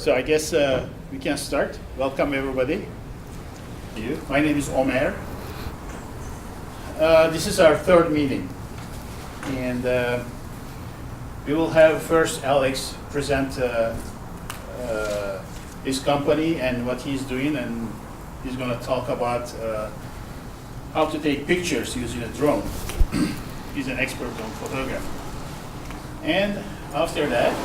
So I guess we can start. Welcome everybody. My name is Omer. This is our third meeting, and we will have first Alex present his company and what he's doing, and he's going to talk about how to take pictures using a drone. He's an expert on photography. And after that,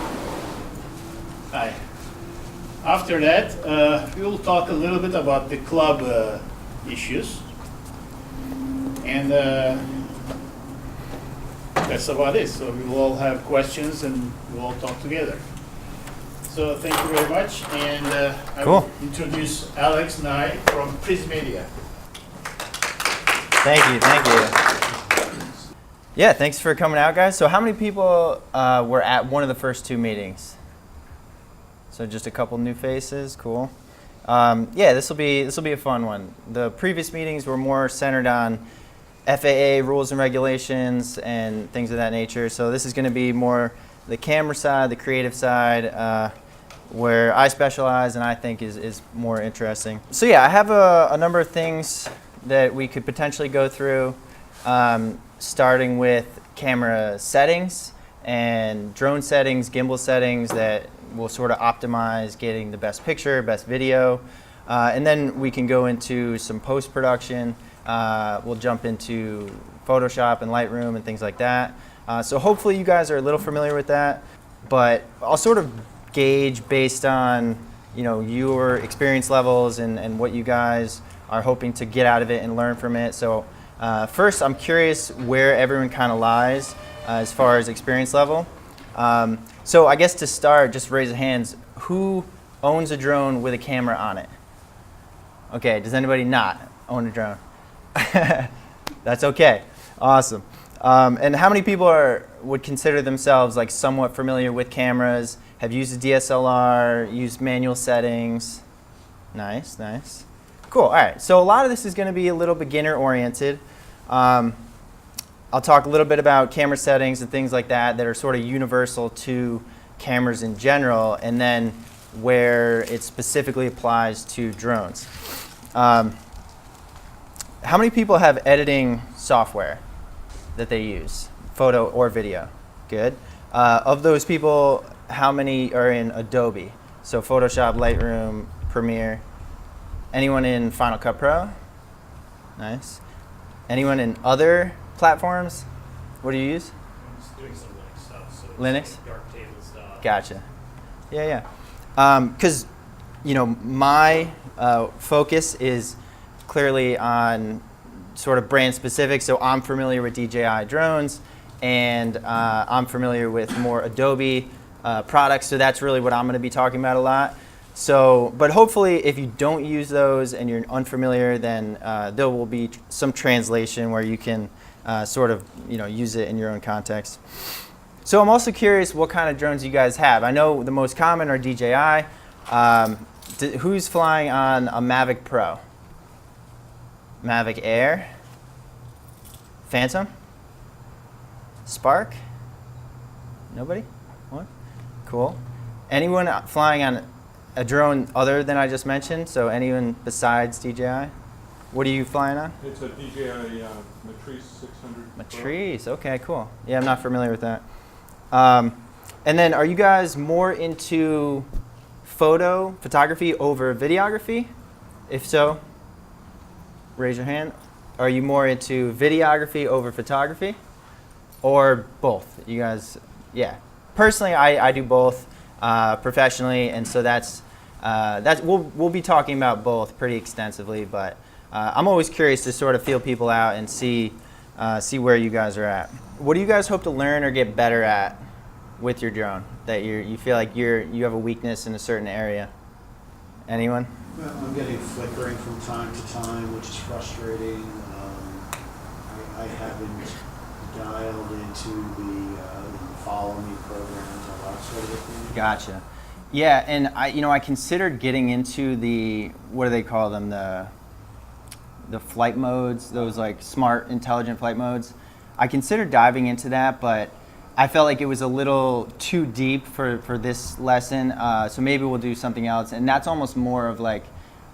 we will talk a little bit about the club issues. And that's about it. So we will all have questions and we'll all talk together. So thank you very much. And I will introduce Alex Nye from Prismedia. Thank you. Yeah, thanks for coming out, guys. So how many people were at one of the first two meetings? So just a couple new faces, cool. Yeah, this will be a fun one. The previous meetings were more centered on FAA rules and regulations and things of that nature. So this is going to be more the camera side, the creative side, where I specialize and I think is more interesting. So yeah, I have a number of things that we could potentially go through, starting with camera settings and drone settings, gimbal settings that will sort of optimize getting the best picture, best video. And then we can go into some post-production. We'll jump into Photoshop and Lightroom and things like that. So hopefully you guys are a little familiar with that, but I'll sort of gauge based on your experience levels and what you guys are hoping to get out of it and learn from it. So first, I'm curious where everyone kind of lies as far as experience level. So I guess to start, just raise your hands. Who owns a drone with a camera on it? Okay, does anybody not own a drone? That's okay. Awesome. And how many people would consider themselves like somewhat familiar with cameras, have used a DSLR, used manual settings? Nice, nice. Cool. All right. So a lot of this is going to be a little beginner oriented. I'll talk a little bit about camera settings and things like that are sort of universal to cameras in general, and then where it specifically applies to drones. How many people have editing software that they use, photo or video? Good. Of those people, how many are in Adobe? So Photoshop, Lightroom, Premiere. Anyone in Final Cut Pro? Nice. Anyone in other platforms? What do you use? I'm just doing some Linux stuff. So Linux? like Darktable stuff. Gotcha. Yeah. Because my focus is clearly on sort of brand specific. So I'm familiar with DJI drones, and I'm familiar with more Adobe products. So that's really what I'm going to be talking about a lot. So, but hopefully if you don't use those and you're unfamiliar, then there will be some translation where you can sort of use it in your own context. So I'm also curious what kind of drones you guys have. I know the most common are DJI. Who's flying on a Mavic Pro? Mavic Air? Phantom? Spark? Nobody? What? Cool. Anyone flying on a drone other than I just mentioned? So anyone besides DJI? What are you flying on? It's a DJI Matrice 600. Matrice, okay, cool. Yeah, I'm not familiar with that. And then are you guys more into photography over videography? If so, raise your hand. Are you more into videography over photography? Or both? You guys, yeah. Personally, I do both professionally, and so that's we'll be talking about both pretty extensively, but I'm always curious to sort of feel people out and see where you guys are at. What do you guys hope to learn or get better at with your drone that you feel like you have a weakness in a certain area? Anyone? Well, I'm getting flickering from time to time, which is frustrating. I haven't dialed into the follow me programs or that sort of thing. Gotcha. Yeah, and I considered getting into the, what do they call them, the flight modes, those like smart, intelligent flight modes. I considered diving into that, but I felt like it was a little too deep for this lesson, so maybe we'll do something else. And that's almost more of like,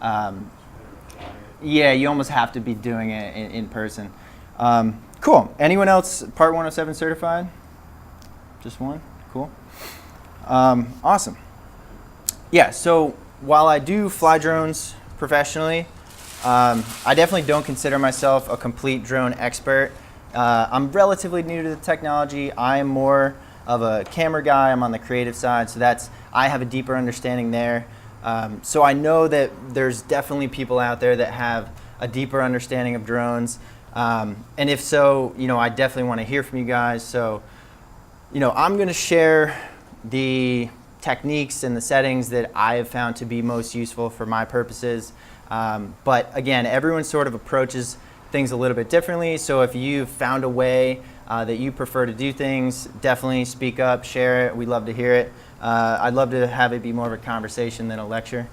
yeah, you almost have to be doing it in person. Cool. Anyone else Part 107 certified? Just one? Cool. Awesome. Yeah, so while I do fly drones professionally, I definitely don't consider myself a complete drone expert. I'm relatively new to the technology. I am more of a camera guy. I'm on the creative side, so I have a deeper understanding there. So I know that there's definitely people out there that have a deeper understanding of drones. And if so, I definitely want to hear from you guys. So, I'm going to share the techniques and the settings that I have found to be most useful for my purposes. But again, everyone sort of approaches things a little bit differently. So if you've found a way that you prefer to do things, definitely speak up, share it. We'd love to hear it. I'd love to have it be more of a conversation than a lecture.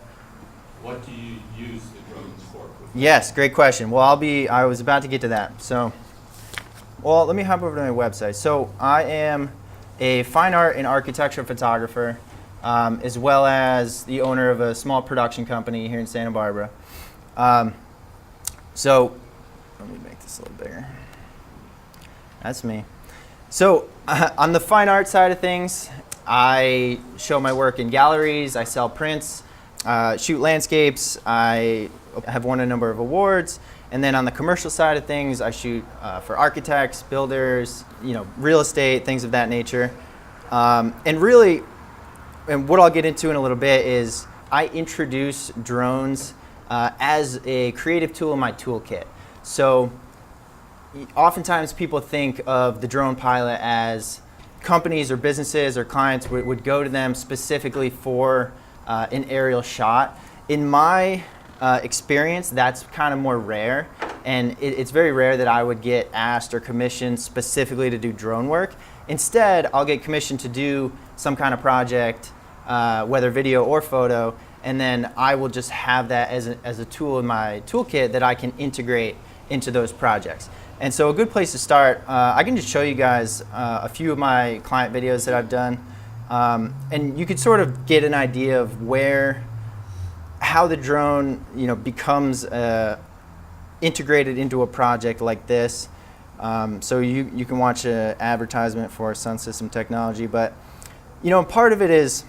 What do you use the drones for? Yes, great question. Well, I was about to get to that. So, well, let me hop over to my website. So I am a fine art and architecture photographer, as well as the owner of a small production company here in Santa Barbara. So let me make this a little bigger. That's me. So on the fine art side of things, I show my work in galleries, I sell prints, shoot landscapes, I have won a number of awards, and then on the commercial side of things, I shoot for architects, builders, real estate, things of that nature. And what I'll get into in a little bit is I introduce drones as a creative tool in my toolkit. So oftentimes people think of the drone pilot as companies or businesses or clients would go to them specifically for an aerial shot. In my experience, that's kind of more rare, and it's very rare that I would get asked or commissioned specifically to do drone work. Instead, I'll get commissioned to do some kind of project, whether video or photo, and then I will just have that as a tool in my toolkit that I can integrate into those projects. And so a good place to start, I can just show you guys a few of my client videos that I've done, and you could sort of get an idea of how the drone becomes integrated into a project like this. So you can watch an advertisement for Sun System Technology, but part of it is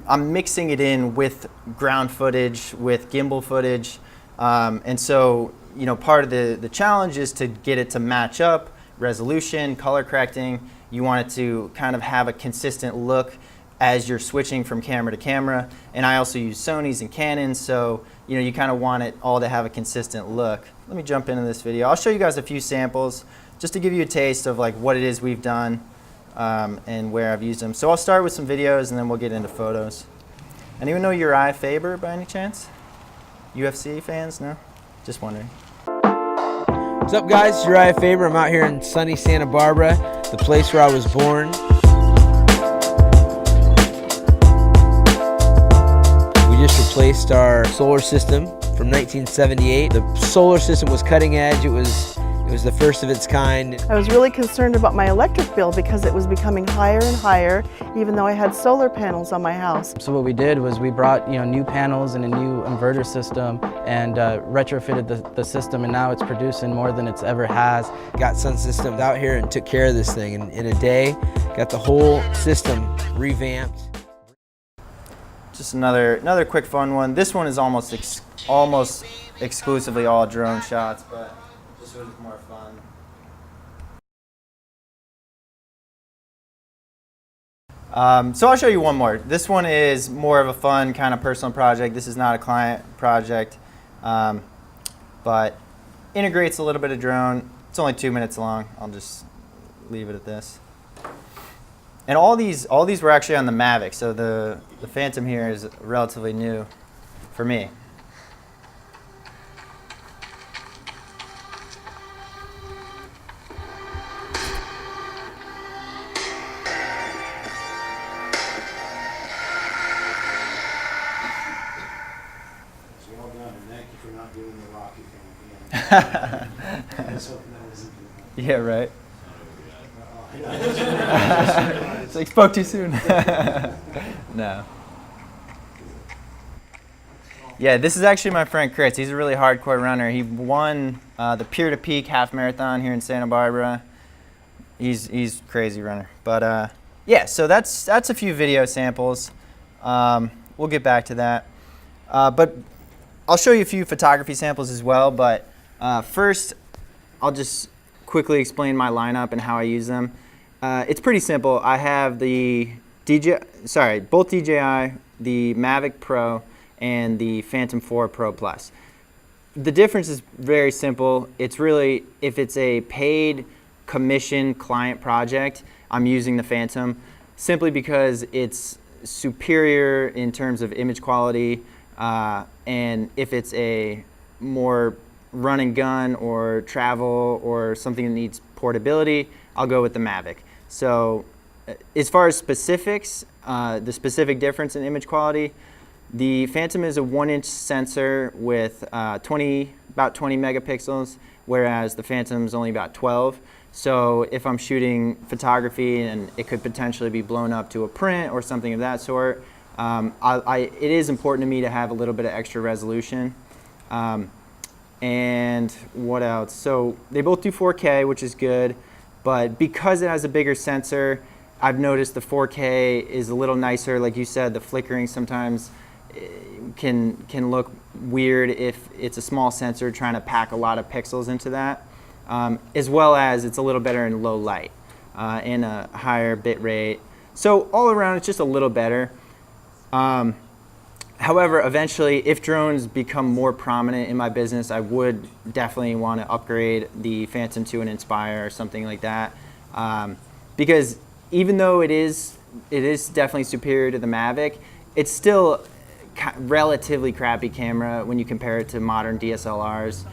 I'm mixing it in with ground footage, with gimbal footage, and so part of the challenge is to get it to match up, resolution, color correcting. You want it to kind of have a consistent look as you're switching from camera to camera. And I also use Sonys and Canons, so you kind of want it all to have a consistent look. Let me jump into this video. I'll show you guys a few samples just to give you a taste of like what it is we've done and where I've used them. So I'll start with some videos and then we'll get into photos. Anyone know Uriah Faber by any chance? UFC fans? No? Just wondering. What's up, guys? Uriah Faber. I'm out here in sunny Santa Barbara, the place where I was born. We just replaced our solar system from 1978. The solar system was cutting edge. It was the first of its kind. I was really concerned about my electric bill because it was becoming higher and higher, even though I had solar panels on my house. So what we did was we brought new panels and a new inverter system and retrofitted the system, and now it's producing more than it's ever has. Got Sun Systems out here and took care of this thing, and in a day got the whole system revamped. Just another quick fun one. This one is almost exclusively all drone shots, but this was more fun. So I'll show you one more. This one is more of a fun kind of personal project. This is not a client project, but integrates a little bit of drone. It's only 2 minutes long. I'll just leave it at this. And all these were actually on the Mavic, so the Phantom here is relatively new for me. I was hoping that wasn't gonna happen. Yeah, right. It's like, spoke too soon. No. Yeah, this is actually my friend Chris. He's a really hardcore runner. He won the Pier to Peak half marathon here in Santa Barbara. He's a crazy runner. But yeah, so that's a few video samples. We'll get back to that. But I'll show you a few photography samples as well. But first, I'll just quickly explain my lineup and how I use them. It's pretty simple. I have the both DJI, the Mavic Pro, and the Phantom 4 Pro Plus. The difference is very simple. It's really, if it's a paid commission client project, I'm using the Phantom simply because it's superior in terms of image quality, and if it's a more run and gun or travel or something that needs portability, I'll go with the Mavic. So as far as specifics, the specific difference in image quality, the Phantom is a 1-inch sensor with about 20 megapixels, whereas the Phantom is only about 12. So if I'm shooting photography and it could potentially be blown up to a print or something of that sort, it is important to me to have a little bit of extra resolution. And what else? So they both do 4K, which is good, but because it has a bigger sensor, I've noticed the 4K is a little nicer. Like you said, the flickering sometimes can look weird if it's a small sensor trying to pack a lot of pixels into that, as well as it's a little better in low light and a higher bit rate. So all around, it's just a little better. However, eventually, if drones become more prominent in my business, I would definitely want to upgrade the Phantom to an Inspire or something like that, because even though it is definitely superior to the Mavic, it's still relatively crappy camera when you compare it to modern DSLRs.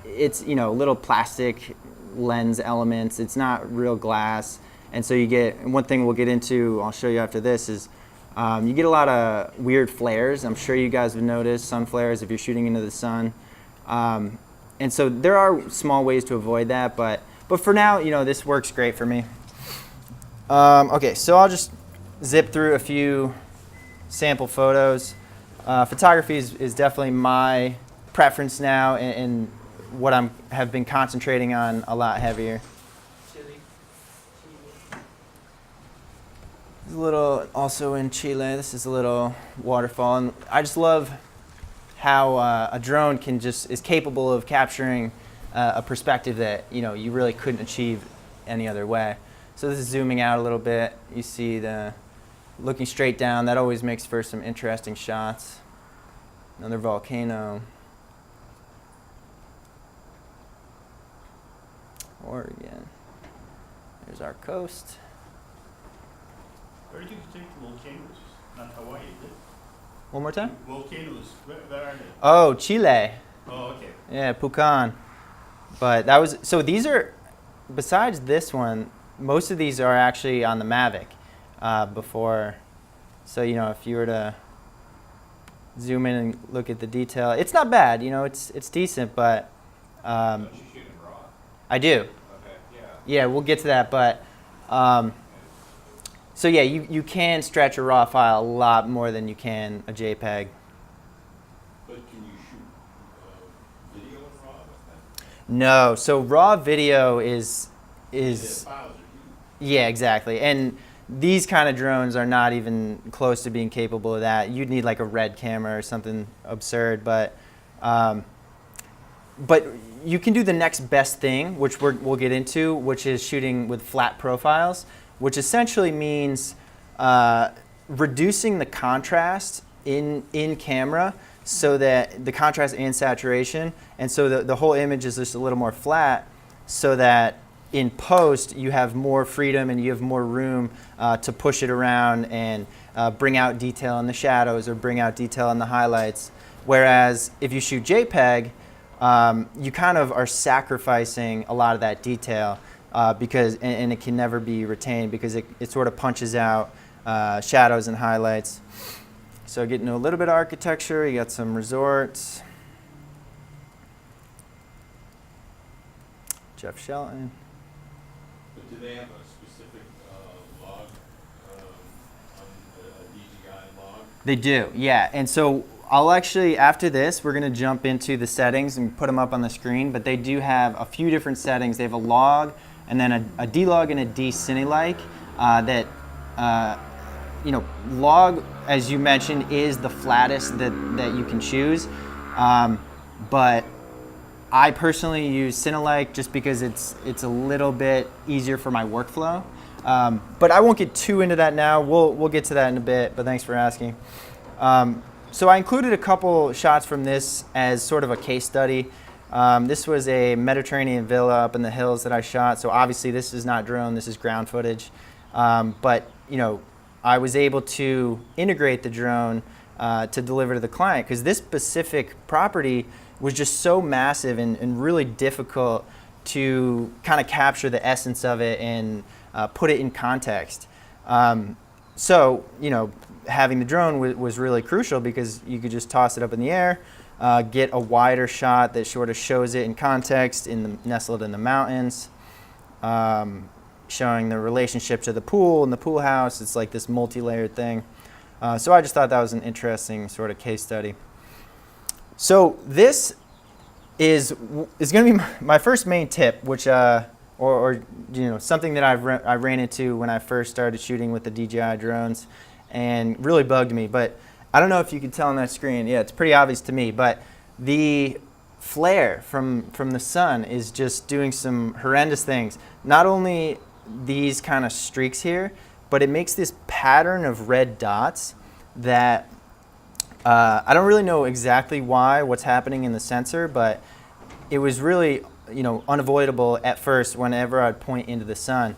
It's little plastic lens elements. It's not real glass, and so you get one thing we'll get into. I'll show you after this is you get a lot of weird flares. I'm sure you guys have noticed sun flares if you're shooting into the sun, and so there are small ways to avoid that. But for now, this works great for me. Okay, so I'll just zip through a few sample photos. Photography is definitely my preference now, and what have been concentrating on a lot heavier. This is a little also in Chile. This is a little waterfall, and I just love how a drone is capable of capturing a perspective that you really couldn't achieve any other way. So this is zooming out a little bit. You see the looking straight down. That always makes for some interesting shots. Another volcano. Oregon. There's our coast. Where did you take the volcanoes? Not Hawaii, is it? One more time? Volcanoes, where are they? Oh, Chile. Oh, okay. Yeah, Pucón. But that was, so these are, besides this one, most of these are actually on the Mavic before. So, if you were to zoom in and look at the detail, it's not bad, it's decent, but. Don't you shoot in RAW? I do. Okay, yeah. Yeah, we'll get to that, but. So yeah, you can stretch a RAW file a lot more than you can a JPEG. But can you shoot video in RAW with that? No, so RAW video is The files are huge. yeah, exactly. And these kind of drones are not even close to being capable of that. You'd need like a RED camera or something absurd, but you can do the next best thing, which we'll get into, which is shooting with flat profiles, which essentially means reducing the contrast in camera so that the contrast and saturation, and so the whole image is just a little more flat, so that in post you have more freedom and you have more room to push it around and bring out detail in the shadows or bring out detail in the highlights. Whereas if you shoot JPEG, you kind of are sacrificing a lot of that detail because it can never be retained because it sort of punches out shadows and highlights. So getting to a little bit of architecture, you got some resorts. Jeff Shelton. But did they have a specific log, on a DJI log? They do, yeah. And so I'll actually, after this, we're going to jump into the settings and put them up on the screen. But they do have a few different settings. They have a log, and then a D-Log and a D-Cinelike that, you know, log, as you mentioned, is the flattest that you can choose. But I personally use Cinelike just because it's a little bit easier for my workflow. But I won't get too into that now. We'll get to that in a bit, but thanks for asking. So I included a couple shots from this as sort of a case study. This was a Mediterranean villa up in the hills that I shot. So obviously this is not drone, this is ground footage. But you know, I was able to integrate the drone to deliver to the client because this specific property was just so massive and really difficult to kind of capture the essence of it and put it in context. So, you know, having the drone was really crucial because you could just toss it up in the air, get a wider shot that sort of shows it in context, nestled in the mountains, showing the relationship to the pool and the pool house. It's like this multi-layered thing. So I just thought that was an interesting sort of case study. So this is going to be my first main tip, which or you know, something that I ran into when I first started shooting with the DJI drones and really bugged me. But I don't know if you can tell on that screen. Yeah, it's pretty obvious to me. But the flare from the sun is just doing some horrendous things. Not only these kind of streaks here, but it makes this pattern of red dots that I don't really know exactly what's happening in the sensor, but it was really, you know, unavoidable at first whenever I'd point into the sun.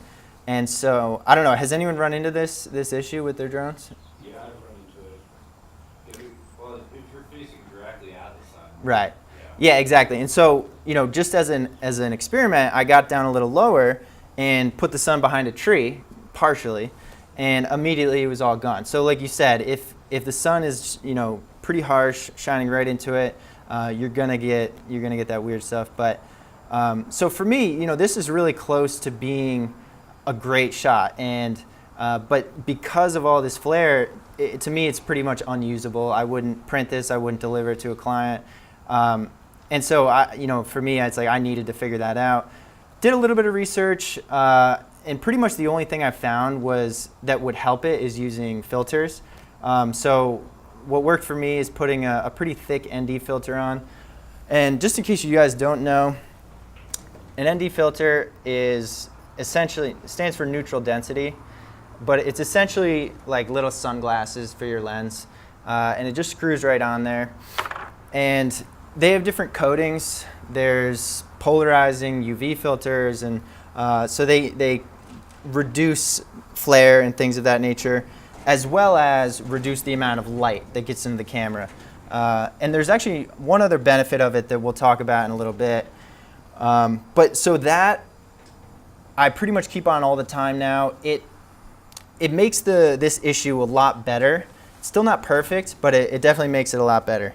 And so, I don't know, has anyone run into this issue with their drones? Yeah, I've run into it. Well, if you're facing directly at the sun. Right. Yeah, exactly. And so, you know, just as an experiment, I got down a little lower and put the sun behind a tree, partially, and immediately it was all gone. So like you said, if the sun is, you know, pretty harsh, shining right into it, you're gonna get that weird stuff. But so for me, you know, this is really close to being a great shot, and but because of all this flare, to me it's pretty much unusable. I wouldn't print this, I wouldn't deliver it to a client, and so you know, for me, it's like I needed to figure that out. Did a little bit of research, and pretty much the only thing I found was that would help it is using filters. So what worked for me is putting a pretty thick ND filter on. And just in case you guys don't know, an ND filter is essentially, stands for neutral density, but it's essentially like little sunglasses for your lens. And it just screws right on there. And they have different coatings. There's polarizing UV filters, and so they reduce flare and things of that nature, as well as reduce the amount of light that gets into the camera. And there's actually one other benefit of it that we'll talk about in a little bit. But so that I pretty much keep on all the time now. It makes this issue a lot better. It's still not perfect, but it definitely makes it a lot better.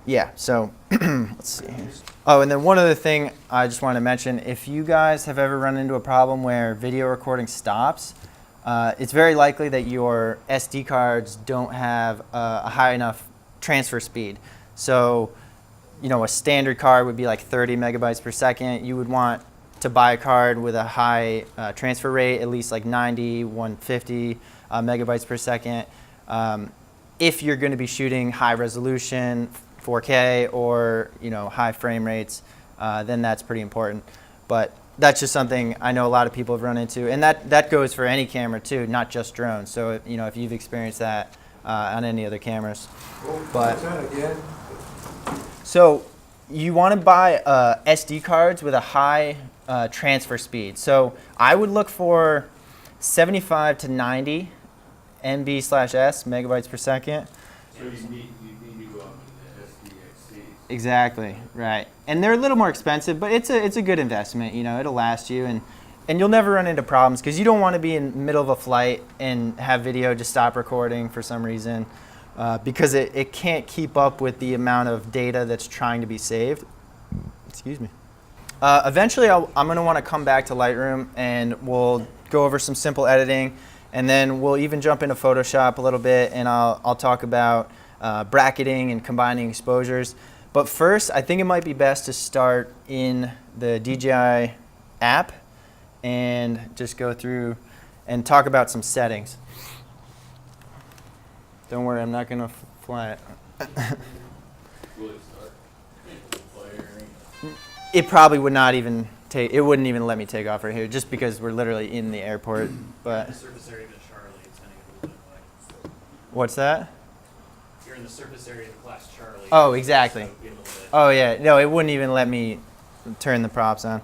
Yeah, so let's see here. Oh, and then one other thing I just wanted to mention, if you guys have ever run into a problem where video recording stops, it's very likely that your SD cards don't have a high enough transfer speed. So, you know, a standard card would be like 30 megabytes per second. You would want to buy a card with a high transfer rate, at least like 90, 150 megabytes per second. If you're going to be shooting high resolution, 4K, or, you know, high frame rates, then that's pretty important. But that's just something I know a lot of people have run into, and that goes for any camera too, not just drones. So, you know, if you've experienced that on any other cameras. But so you want to buy SD cards with a high transfer speed. So I would look for 75 to 90 MB/s, megabytes per second. So you need to go up to the SDXC. Exactly, right. And they're a little more expensive, but it's a good investment. You know, it'll last you, and you'll never run into problems because you don't want to be in the middle of a flight and have video just stop recording for some reason, because it can't keep up with the amount of data that's trying to be saved. Excuse me. Eventually, I'm going to want to come back to Lightroom and we'll go over some simple editing, and then we'll even jump into Photoshop a little bit, and I'll talk about bracketing and combining exposures. But first, I think it might be best to start in the DJI app and just go through and talk about some settings. Don't worry, I'm not going to fly it. Will it start firing? It probably would not even take, it wouldn't even let me take off right here just because we're literally in the airport. The But surface area of the Charlie, it's sending a little bit like. what's that? You're in the surface area of the class Charlie. Oh, exactly. So it'd be a little bit- Oh yeah, no, it wouldn't even let me turn the props on.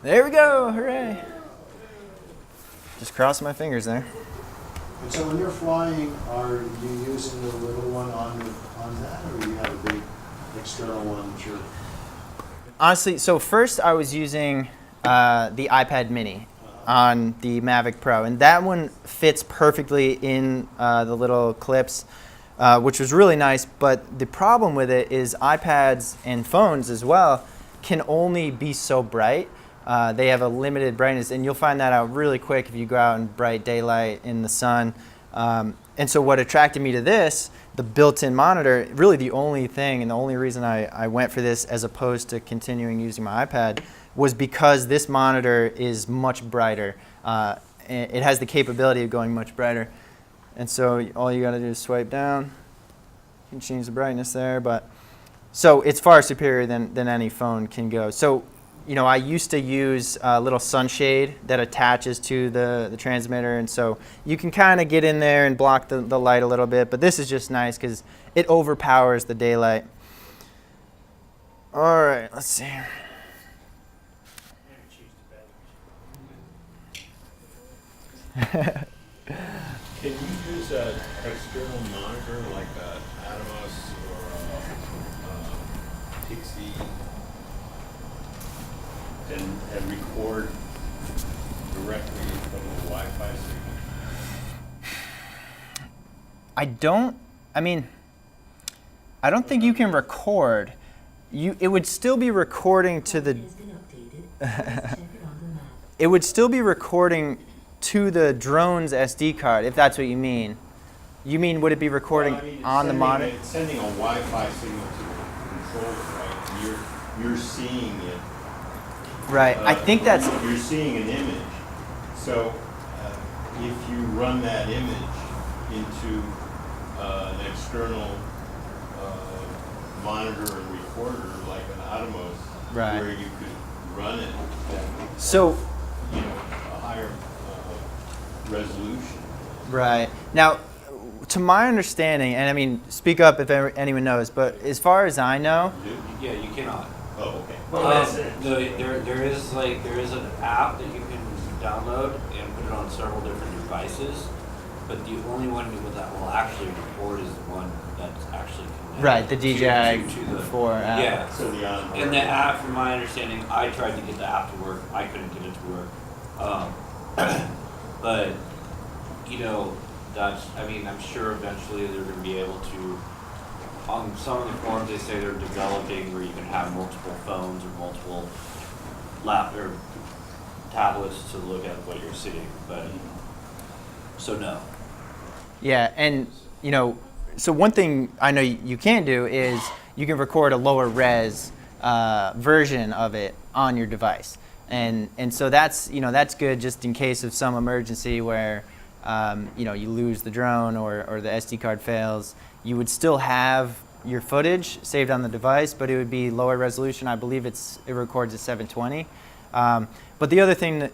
There we go, hooray. Just cross my fingers there. And so when you're flying, are you using the little one on that, or you have a big external one that you're? Honestly, so first I was using the iPad mini on the Mavic Pro, and that one fits perfectly in the little clips, which was really nice. But the problem with it is iPads and phones as well can only be so bright. They have a limited brightness, and you'll find that out really quick if you go out in bright daylight in the sun. And so what attracted me to this, the built-in monitor, really the only thing and the only reason I went for this as opposed to continuing using my iPad was because this monitor is much brighter. It has the capability of going much brighter. And so all you gotta do is swipe down. You can change the brightness there, but so it's far superior than any phone can go. So, you know, I used to use a little sunshade that attaches to the transmitter, and so you can kind of get in there and block the light a little bit, but this is just nice because it overpowers the daylight. All right, let's see. Can you use an external monitor like a Atomos or a Pixie and record directly from the Wi-Fi signal? I don't think you can record. It would still be recording to the it would still be recording to the drone's SD card, if that's what you mean. You mean would it be recording Well, I mean, it's on the monitor? It's sending a Wi-Fi signal to the controller, right? And you're seeing it. Right. I think that's You're seeing an image. So if you run that image into an external monitor and recorder like an Atomos, Right. where you could run it at, so you know, a higher resolution. right. Now, to my understanding, and I mean, speak up if anyone knows, but as far as I know, Yeah, you cannot. Oh, okay. There is an app that you can download and put it on several different devices, but the only one that will actually record is the one that's actually connected. right, the DJI to the 4 app. Yeah. So the onboard. And the app, from my understanding, I tried to get the app to work. I couldn't get it to work. But you know, I'm sure eventually they're going to be able to. On some of the forums, they say they're developing where you can have multiple phones or multiple or tablets to look at what you're seeing. But so no. Yeah, and you know, so one thing I know you can do is you can record a lower res version of it on your device, and so that's good just in case of some emergency where you lose the drone or the SD card fails. You would still have your footage saved on the device, but it would be lower resolution. I believe it records at 720. But the other thing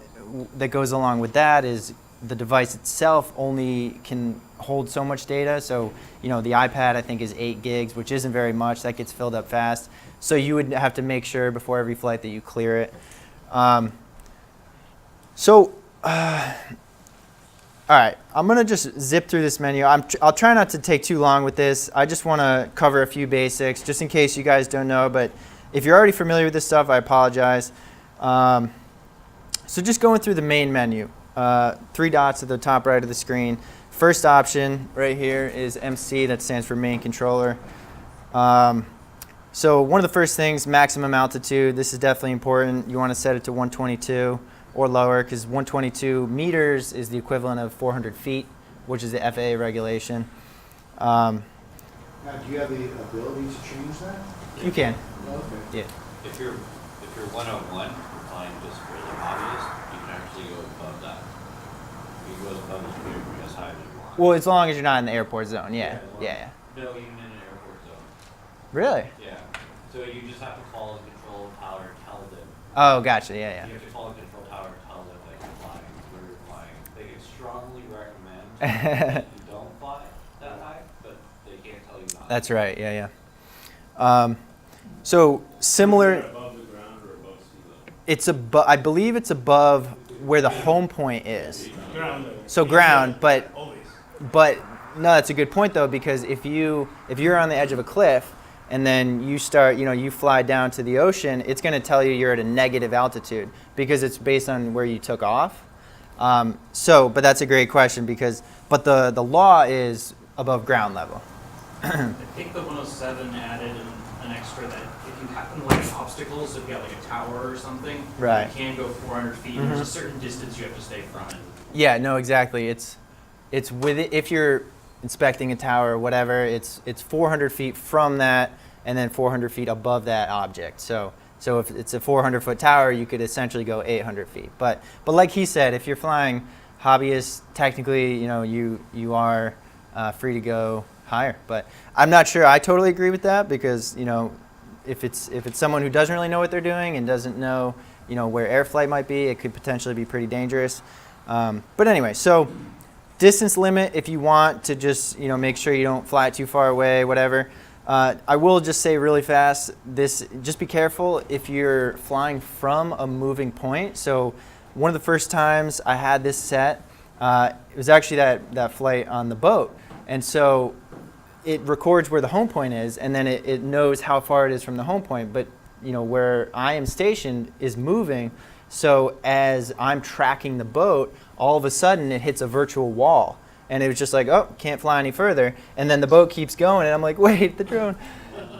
that goes along with that is the device itself only can hold so much data. So, the iPad I think is 8 gigs, which isn't very much. That gets filled up fast. So you would have to make sure before every flight that you clear it. All right, I'm gonna just zip through this menu. I'll try not to take too long with this. I just wanna cover a few basics, just in case you guys don't know, but if you're already familiar with this stuff, I apologize. So just going through the main menu, 3 dots at the top right of the screen. First option right here is MC, that stands for main controller. So one of the first things, maximum altitude. This is definitely important. You want to set it to 122 or lower, because 122 meters is the equivalent of 400 feet, which is the FAA regulation. Now, do you have the ability to change that? You can. Okay. Yeah. If you're 101, you're flying just for the hobbyist, you can actually go above that. You can go above as high as you want. Well, as long as you're not in the airport zone. Yeah. well, Yeah. No, even in an airport zone. Really? Yeah. So you just have to call the control tower and tell them. Oh, gotcha. Yeah, You have to call the control tower and tell them that you're flying, where you're flying. They can strongly recommend yeah. that you don't fly that high, but they can't tell you not. That's right. Yeah, yeah. So similar. Above the ground or above sea level? It's above. I believe it's above where the home point is. Ground level. So ground, but Always. no, that's a good point though, because if you're on the edge of a cliff and then you start, you fly down to the ocean, it's going to tell you you're at a negative altitude because it's based on where you took off. But that's a great question but the law is above ground level. I think the 107 added an extra that if you happen to like obstacles, if you got like a tower or something, Right. you can go 400 feet. There's a certain distance you have to stay from it. Yeah, no, exactly. It's with it, if you're inspecting a tower or whatever, it's 400 feet from that and then 400 feet above that object. So if it's a 400-foot tower, you could essentially go 800 feet. But like he said, if you're flying hobbyist, technically, you are free to go higher. But I'm not sure. I totally agree with that because if it's someone who doesn't really know what they're doing and doesn't know where air flight might be, it could potentially be pretty dangerous. But anyway, so distance limit, if you want to just make sure you don't fly too far away, whatever. I will just say really fast, just be careful if you're flying from a moving point. So one of the first times I had this set, it was actually that flight on the boat. And so it records where the home point is, and then it knows how far it is from the home point. But where I am stationed is moving. So as I'm tracking the boat, all of a sudden it hits a virtual wall. And it was just like, oh, can't fly any further. And then the boat keeps going, and I'm like, wait, the drone.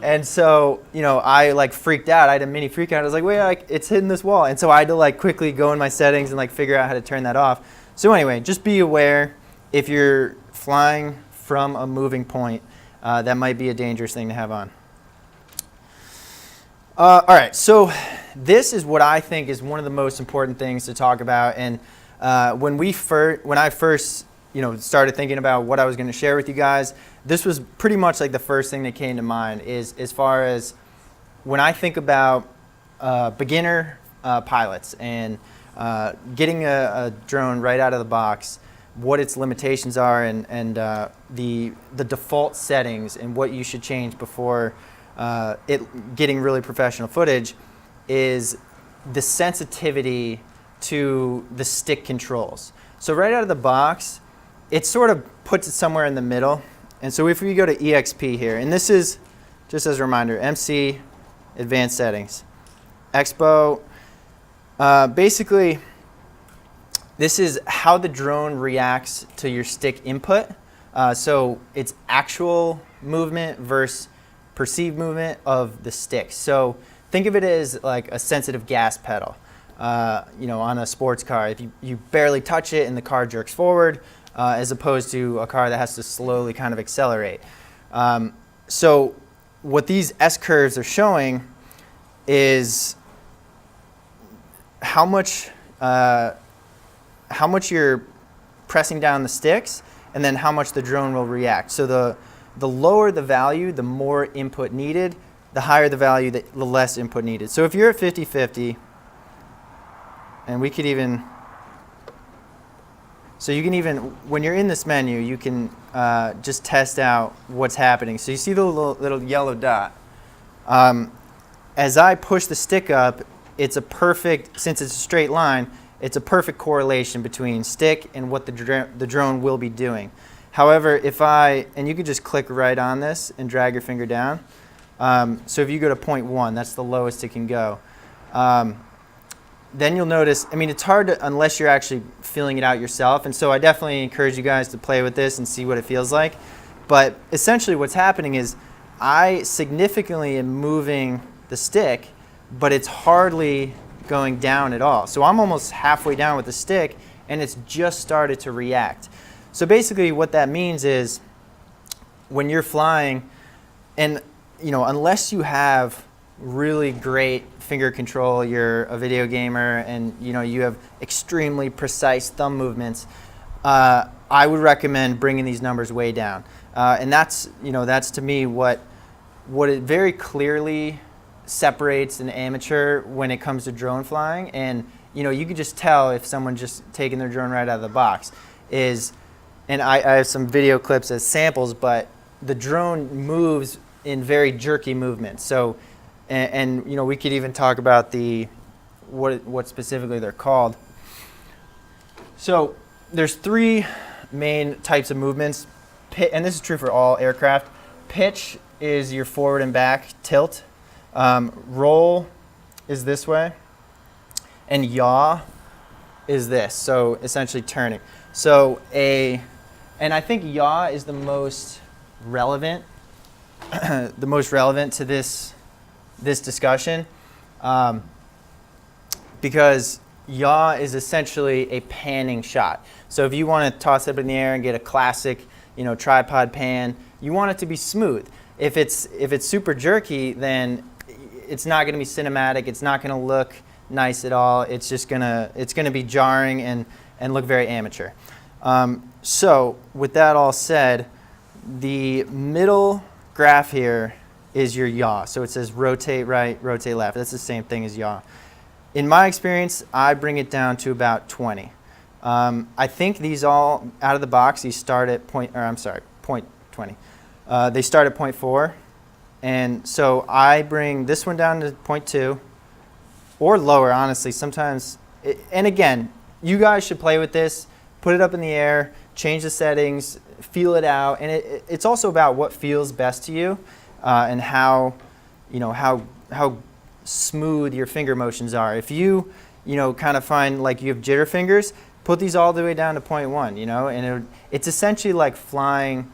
And so, I freaked out. I had a mini freak out. I was like, wait, it's hitting this wall. And so I had to quickly go in my settings and figure out how to turn that off. So anyway, just be aware if you're flying from a moving point, that might be a dangerous thing to have on. All right, so this is what I think is one of the most important things to talk about. And when I first started thinking about what I was going to share with you guys, this was pretty much the first thing that came to mind is as far as when I think about beginner pilots and getting a drone right out of the box, what its limitations are and the default settings and what you should change before it getting really professional footage is the sensitivity to the stick controls. So right out of the box, it sort of puts it somewhere in the middle. And so if we go to EXP here, and this is, just as a reminder, MC, Advanced Settings. Expo, basically, this is how the drone reacts to your stick input. So it's actual movement versus perceived movement of the stick. So think of it as a sensitive gas pedal. On a sports car, if you barely touch it and the car jerks forward, as opposed to a car that has to slowly kind of accelerate. So what these S-curves are showing is how much you're pressing down the sticks and then how much the drone will react. So the lower the value, the more input needed. The higher the value, the less input needed. So if you're at 50-50, and we could even, so you can even, when you're in this menu, you can just test out what's happening. So you see the little yellow dot. As I push the stick up, it's a perfect, since it's a straight line, it's a perfect correlation between stick and what the drone will be doing. However, and you can just click right on this and drag your finger down. So if you go to 0.1, that's the lowest it can go. Then you'll notice, it's hard to, unless you're actually feeling it out yourself. And so I definitely encourage you guys to play with this and see what it feels like. But essentially what's happening is I significantly am moving the stick, but it's hardly going down at all. So I'm almost halfway down with the stick, and it's just started to react. So basically what that means is when you're flying, and unless you have really great finger control, you're a video gamer, and you have extremely precise thumb movements, I would recommend bringing these numbers way down. And that's to me what it very clearly separates an amateur when it comes to drone flying. And you can just tell if someone just taking their drone right out of the box is, and I have some video clips as samples, but the drone moves in very jerky movements. So, and we could even talk about what specifically they're called. So there's 3 main types of movements, and this is true for all aircraft. Pitch is your forward and back tilt. Roll is this way, and yaw is this. So essentially turning. So and I think yaw is the most relevant, to this discussion, because yaw is essentially a panning shot. So if you want to toss it up in the air and get a classic, tripod pan, you want it to be smooth. If it's super jerky, then it's not going to be cinematic. It's not going to look nice at all. It's just gonna be jarring and look very amateur. So with that all said, the middle graph here is your yaw. So it says rotate right, rotate left. That's the same thing as yaw. In my experience, I bring it down to about 20. I think these all, out of the box, these start at point 20. They start at 0.4. And so I bring this one down to 0.2 or lower, honestly. Sometimes, and again, you guys should play with this. Put it up in the air, change the settings, feel it out. And it's also about what feels best to you and how smooth your finger motions are. If you kind of find like you have jitter fingers, put these all the way down to 0.1, and it's essentially like flying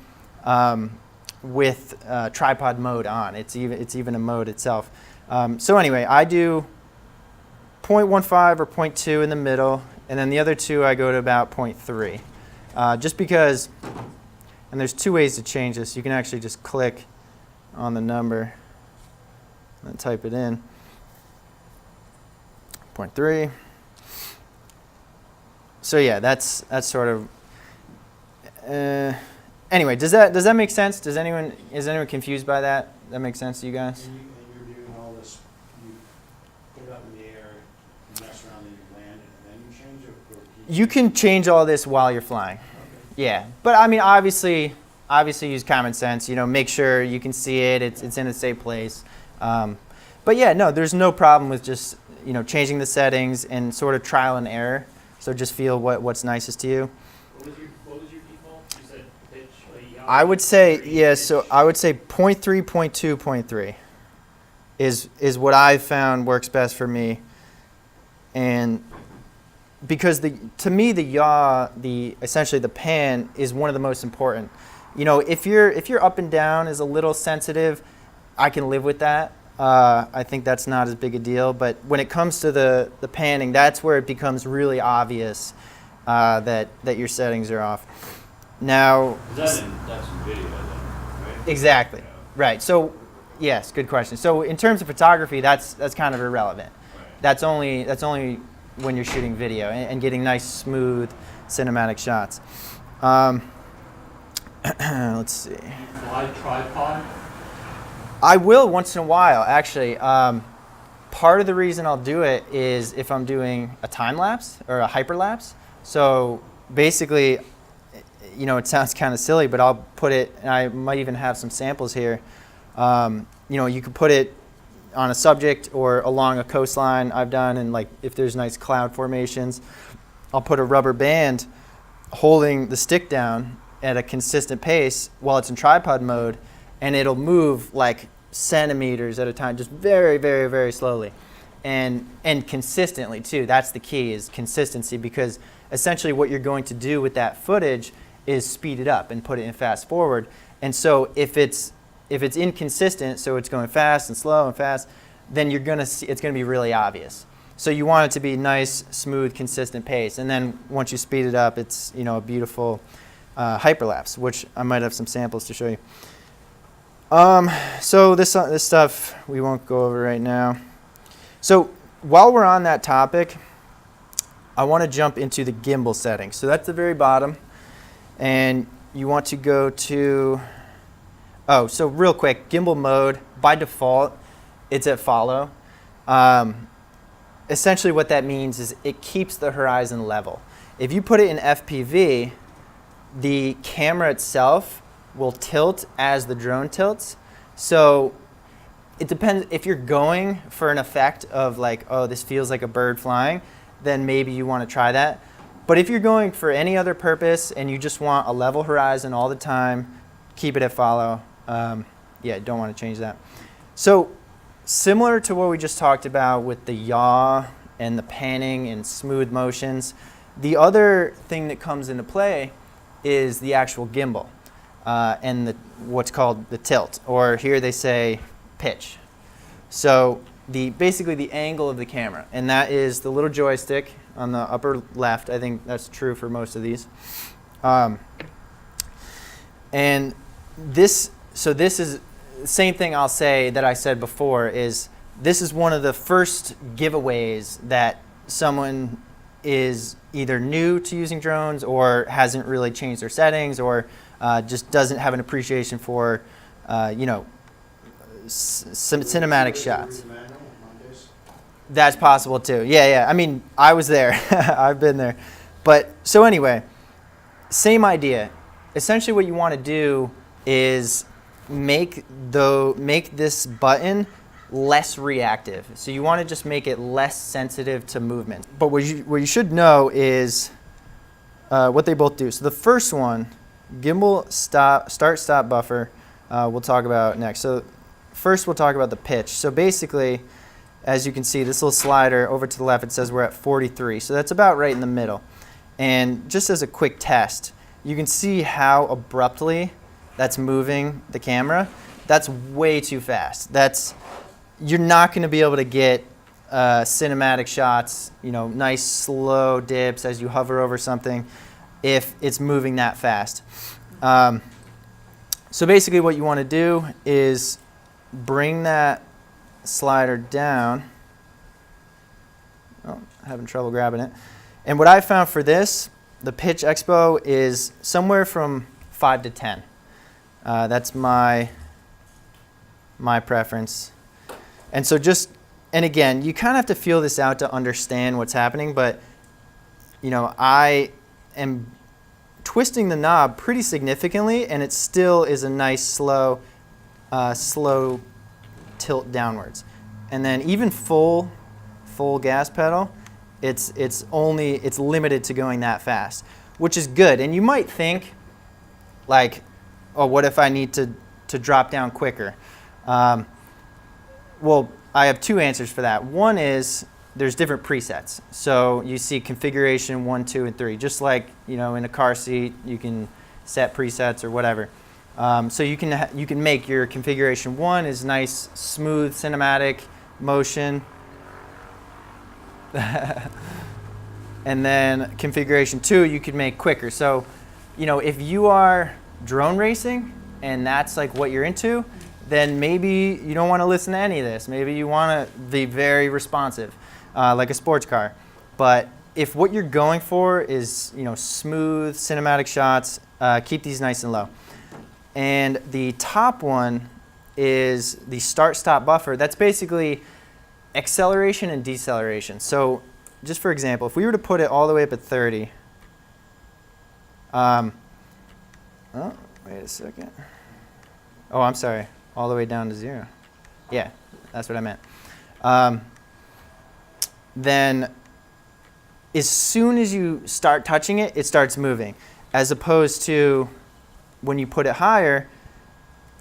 with tripod mode on. It's even a mode itself. So anyway, I do 0.15 or 0.2 in the middle, and then the other 2 I go to about 0.3. Just because, and there's 2 ways to change this. You can actually just click on the number and type it in. 0.3. So yeah, that's sort of. Anyway, does that make sense? Is anyone confused by that? That makes sense to you guys? And you're doing all this, you put it up in the air, you mess around, and you land, and then you change it? Or You can change all this while you're flying. Okay. Yeah, but I mean, obviously use common sense. Make sure you can see it. It's in a safe place. But yeah, no, there's no problem with just changing the settings and sort of trial and error. So just feel what's nicest to you. What was your default? You said pitch. I would say, yeah, so I would say 0.3, 0.2, 0.3 is what I've found works best for me. And because to me the yaw, essentially the pan, is one of the most important. If your up and down is a little sensitive, I can live with that. I think that's not as big a deal. But when it comes to the panning, that's where it becomes really obvious that your settings are off. Now, That's in video, then, right? exactly, Yeah. right. So, yes, good question. So, in terms of photography, that's kind of irrelevant. Right. That's only when you're shooting video and getting nice, smooth, cinematic shots. Let's see. Fly tripod. I will once in a while, actually. Part of the reason I'll do it is if I'm doing a time lapse or a hyperlapse. So basically, it sounds kind of silly, but I'll put it, and I might even have some samples here. You could put it on a subject or along a coastline I've done, and like if there's nice cloud formations, I'll put a rubber band holding the stick down at a consistent pace while it's in tripod mode, and it'll move like centimeters at a time, just very, very, very slowly, and consistently too. That's the key, is consistency, because essentially what you're going to do with that footage is speed it up and put it in fast forward. And so if it's if it's inconsistent, so it's going fast and slow and fast, then you're gonna see it's gonna be really obvious. So you want it to be nice, smooth, consistent pace, and then once you speed it up, it's a beautiful hyperlapse, which I might have some samples to show you. So this stuff we won't go over right now. So while we're on that topic, I want to jump into the gimbal settings. So that's the very bottom, and you want to go to, so real quick, gimbal mode, by default, it's at follow. Essentially what that means is it keeps the horizon level. If you put it in FPV, the camera itself will tilt as the drone tilts. So it depends, if you're going for an effect of like, oh, this feels like a bird flying, then maybe you want to try that. But if you're going for any other purpose and you just want a level horizon all the time, keep it at follow. Yeah, don't want to change that. So similar to what we just talked about with the yaw and the panning and smooth motions, the other thing that comes into play is the actual gimbal and what's called the tilt, or here they say pitch. So basically the angle of the camera, and that is the little joystick on the upper left. I think that's true for most of these. And this is the same thing I'll say that I said before, is this is one of the first giveaways that someone is either new to using drones or hasn't really changed their settings, or just doesn't have an appreciation for some cinematic shots. That's possible too. Yeah. I mean, I was there. I've been there. But so anyway, same idea. Essentially what you want to do is make this button less reactive. So you want to just make it less sensitive to movement. But what you should know is what they both do. So the first one, gimbal start-stop buffer, we'll talk about next. So first we'll talk about the pitch. So basically, as you can see, this little slider over to the left, it says we're at 43. So that's about right in the middle. And just as a quick test, you can see how abruptly that's moving the camera. That's way too fast. You're not going to be able to get cinematic shots, nice slow dips as you hover over something if it's moving that fast. So basically what you want to do is bring that slider down. Oh, having trouble grabbing it. And what I found for this, the pitch expo, is somewhere from 5 to 10. That's my preference. And so and again, you kind of have to feel this out to understand what's happening, but I am twisting the knob pretty significantly, and it still is a nice slow tilt downwards. And then even full gas pedal, it's limited to going that fast, which is good. And you might think like, oh, what if I need to drop down quicker? Well, I have two answers for that. One is there's different presets. So you see configuration 1, 2, and 3. Just like in a car seat, you can set presets or whatever. So you can make your configuration 1 is nice, smooth, cinematic motion. And then configuration 2 you could make quicker. So if you are drone racing and that's like what you're into, then maybe you don't want to listen to any of this. Maybe you want to be very responsive, like a sports car. But if what you're going for is smooth cinematic shots, keep these nice and low. And the top one is the start-stop buffer. That's basically acceleration and deceleration. So just for example, if we were to put it all the way up at 30, oh, wait a second. Oh, I'm sorry. All the way down to 0. Yeah, that's what I meant. Then as soon as you start touching it, it starts moving. As opposed to when you put it higher,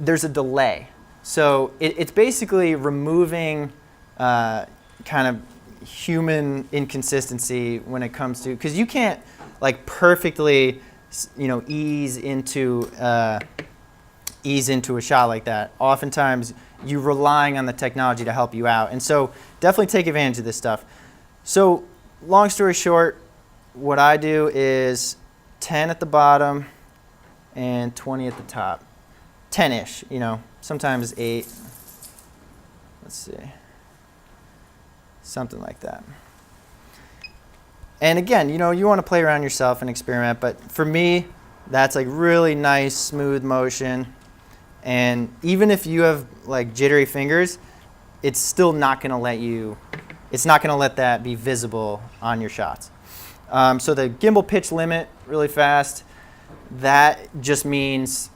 there's a delay. So it's basically removing kind of human inconsistency when it comes to, because you can't like perfectly ease into ease into a shot like that. Oftentimes, you're relying on the technology to help you out. And so definitely take advantage of this stuff. So long story short, what I do is 10 at the bottom and 20 at the top. 10-ish, you know, sometimes 8. Let's see. Something like that. And again, you know, you want to play around yourself and experiment, but for me, that's like really nice, smooth motion. And even if you have like jittery fingers, it's still not going to let you, it's not going to let that be visible on your shots. So the gimbal pitch limit, really fast, that just means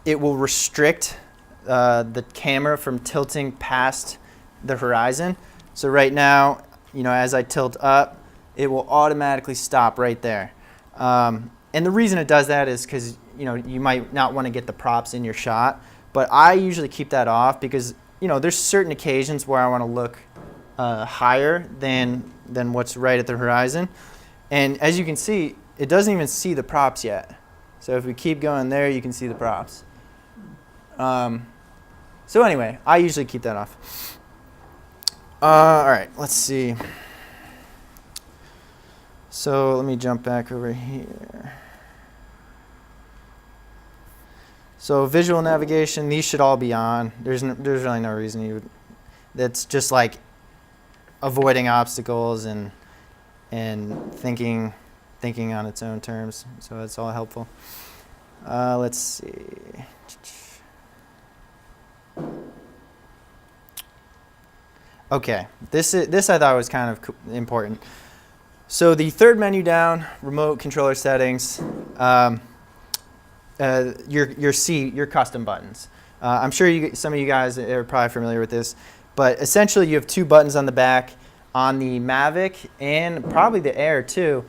it will restrict the camera from tilting past the horizon. So right now, you know, as I tilt up, it will automatically stop right there. And the reason it does that is because, you know, you might not want to get the props in your shot, but I usually keep that off because, you know, there's certain occasions where I want to look higher than what's right at the horizon. And as you can see, it doesn't even see the props yet. So if we keep going there, you can see the props. So anyway, I usually keep that off. All right, let's see. So let me jump back over here. So visual navigation, these should all be on. There's really no reason you would. That's just like avoiding obstacles and thinking on its own terms. So that's all helpful. Let's see. Okay, this I thought was kind of important. So the third menu down, remote controller settings, your custom buttons. I'm sure some of you guys are probably familiar with this, but essentially you have 2 buttons on the back. On the Mavic and probably the Air too,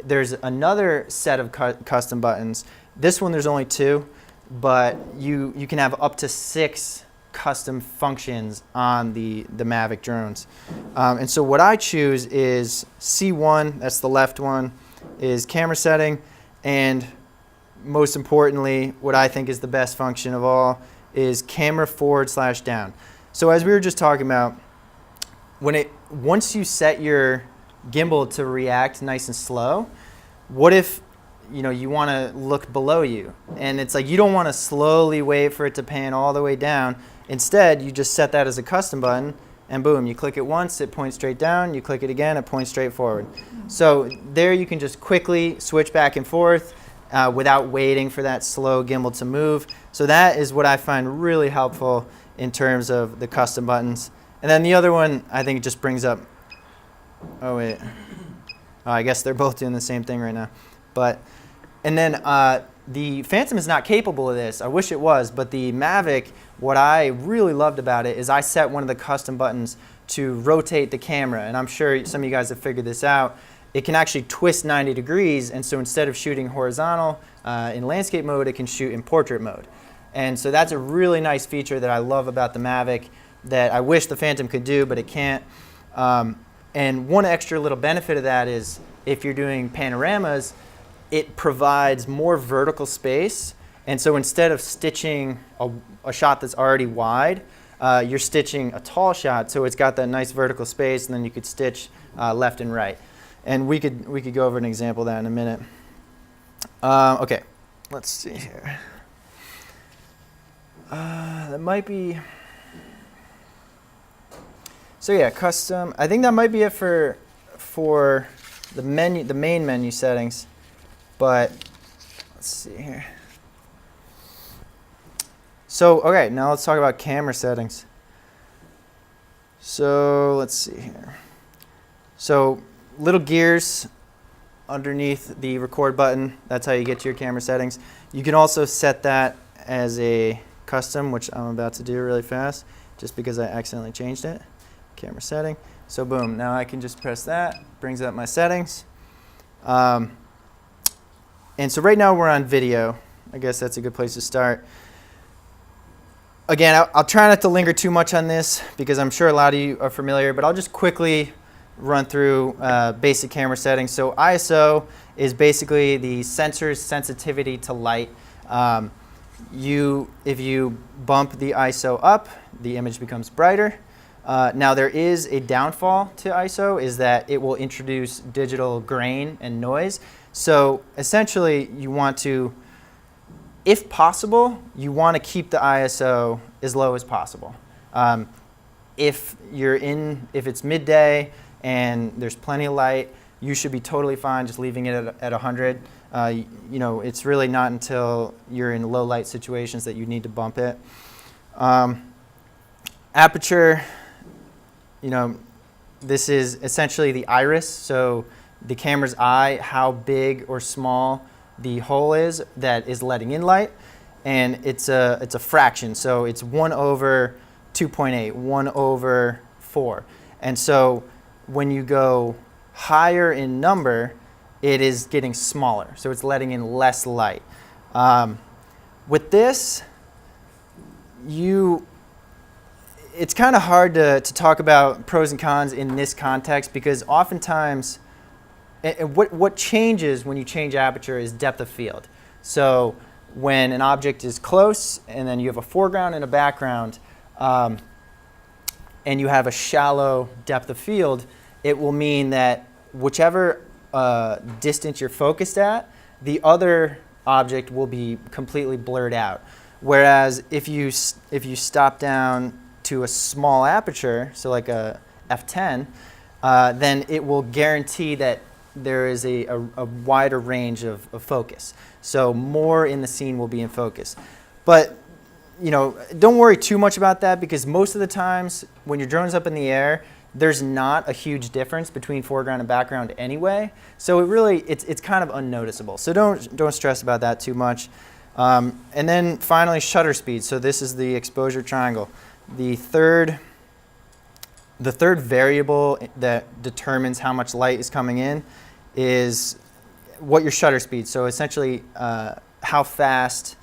there's another set of custom buttons. This one there's only 2, but you can have up to 6 custom functions on the Mavic drones. And so what I choose is C1, that's the left one, is camera setting, and most importantly, what I think is the best function of all is camera /down. So as we were just talking about, once you set your gimbal to react nice and slow, what if you want to look below you? And it's like you don't want to slowly wait for it to pan all the way down. Instead, you just set that as a custom button, and boom, you click it once, it points straight down, you click it again, it points straight forward. So there you can just quickly switch back and forth without waiting for that slow gimbal to move. So that is what I find really helpful in terms of the custom buttons. And then the other one, I think it just brings up, oh wait, I guess they're both doing the same thing right now. And then the Phantom is not capable of this. I wish it was, but the Mavic, what I really loved about it is I set one of the custom buttons to rotate the camera. And I'm sure some of you guys have figured this out. It can actually twist 90 degrees, and so instead of shooting horizontal in landscape mode, it can shoot in portrait mode. And so that's a really nice feature that I love about the Mavic that I wish the Phantom could do, but it can't. And one extra little benefit of that is if you're doing panoramas, it provides more vertical space. And so instead of stitching a shot that's already wide, you're stitching a tall shot, so it's got that nice vertical space, and then you could stitch left and right. And we could go over an example of that in a minute. Okay, let's see here. That might be. So yeah, custom. I think that might be it for the menu, the main menu settings. But let's see here. So okay, now let's talk about camera settings. So let's see here. So little gears underneath the record button. That's how you get to your camera settings. You can also set that as a custom, which I'm about to do really fast, just because I accidentally changed it. Camera setting. So boom, now I can just press that, brings up my settings. And so right now we're on video. I guess that's a good place to start. Again, I'll try not to linger too much on this because I'm sure a lot of you are familiar, but I'll just quickly run through basic camera settings. So ISO is basically the sensor's sensitivity to light. if you bump the ISO up, the image becomes brighter. Now there is a downfall to ISO, is that it will introduce digital grain and noise. So essentially you want to, if possible, you want to keep the ISO as low as possible. If it's midday and there's plenty of light, you should be totally fine just leaving it at 100. It's really not until you're in low light situations that you need to bump it. Aperture, this is essentially the iris, so the camera's eye, how big or small the hole is that is letting in light, and it's a fraction, so it's 1 over 2.8, 1 over 4. And so when you go higher in number, it is getting smaller, so it's letting in less light. With this, it's kind of hard to talk about pros and cons in this context, because oftentimes what changes when you change aperture is depth of field. So when an object is close and then you have a foreground and a background, and you have a shallow depth of field, it will mean that whichever distance you're focused at, the other object will be completely blurred out. Whereas if you stop down to a small aperture, so like a f10, then it will guarantee that there is a wider range of focus. So more in the scene will be in focus. But don't worry too much about that, because most of the times when your drone's up in the air, there's not a huge difference between foreground and background anyway. So it's kind of unnoticeable. So don't stress about that too much. And then finally, shutter speed. So this is the exposure triangle. The third variable that determines how much light is coming in is what your shutter speed. So essentially, how fast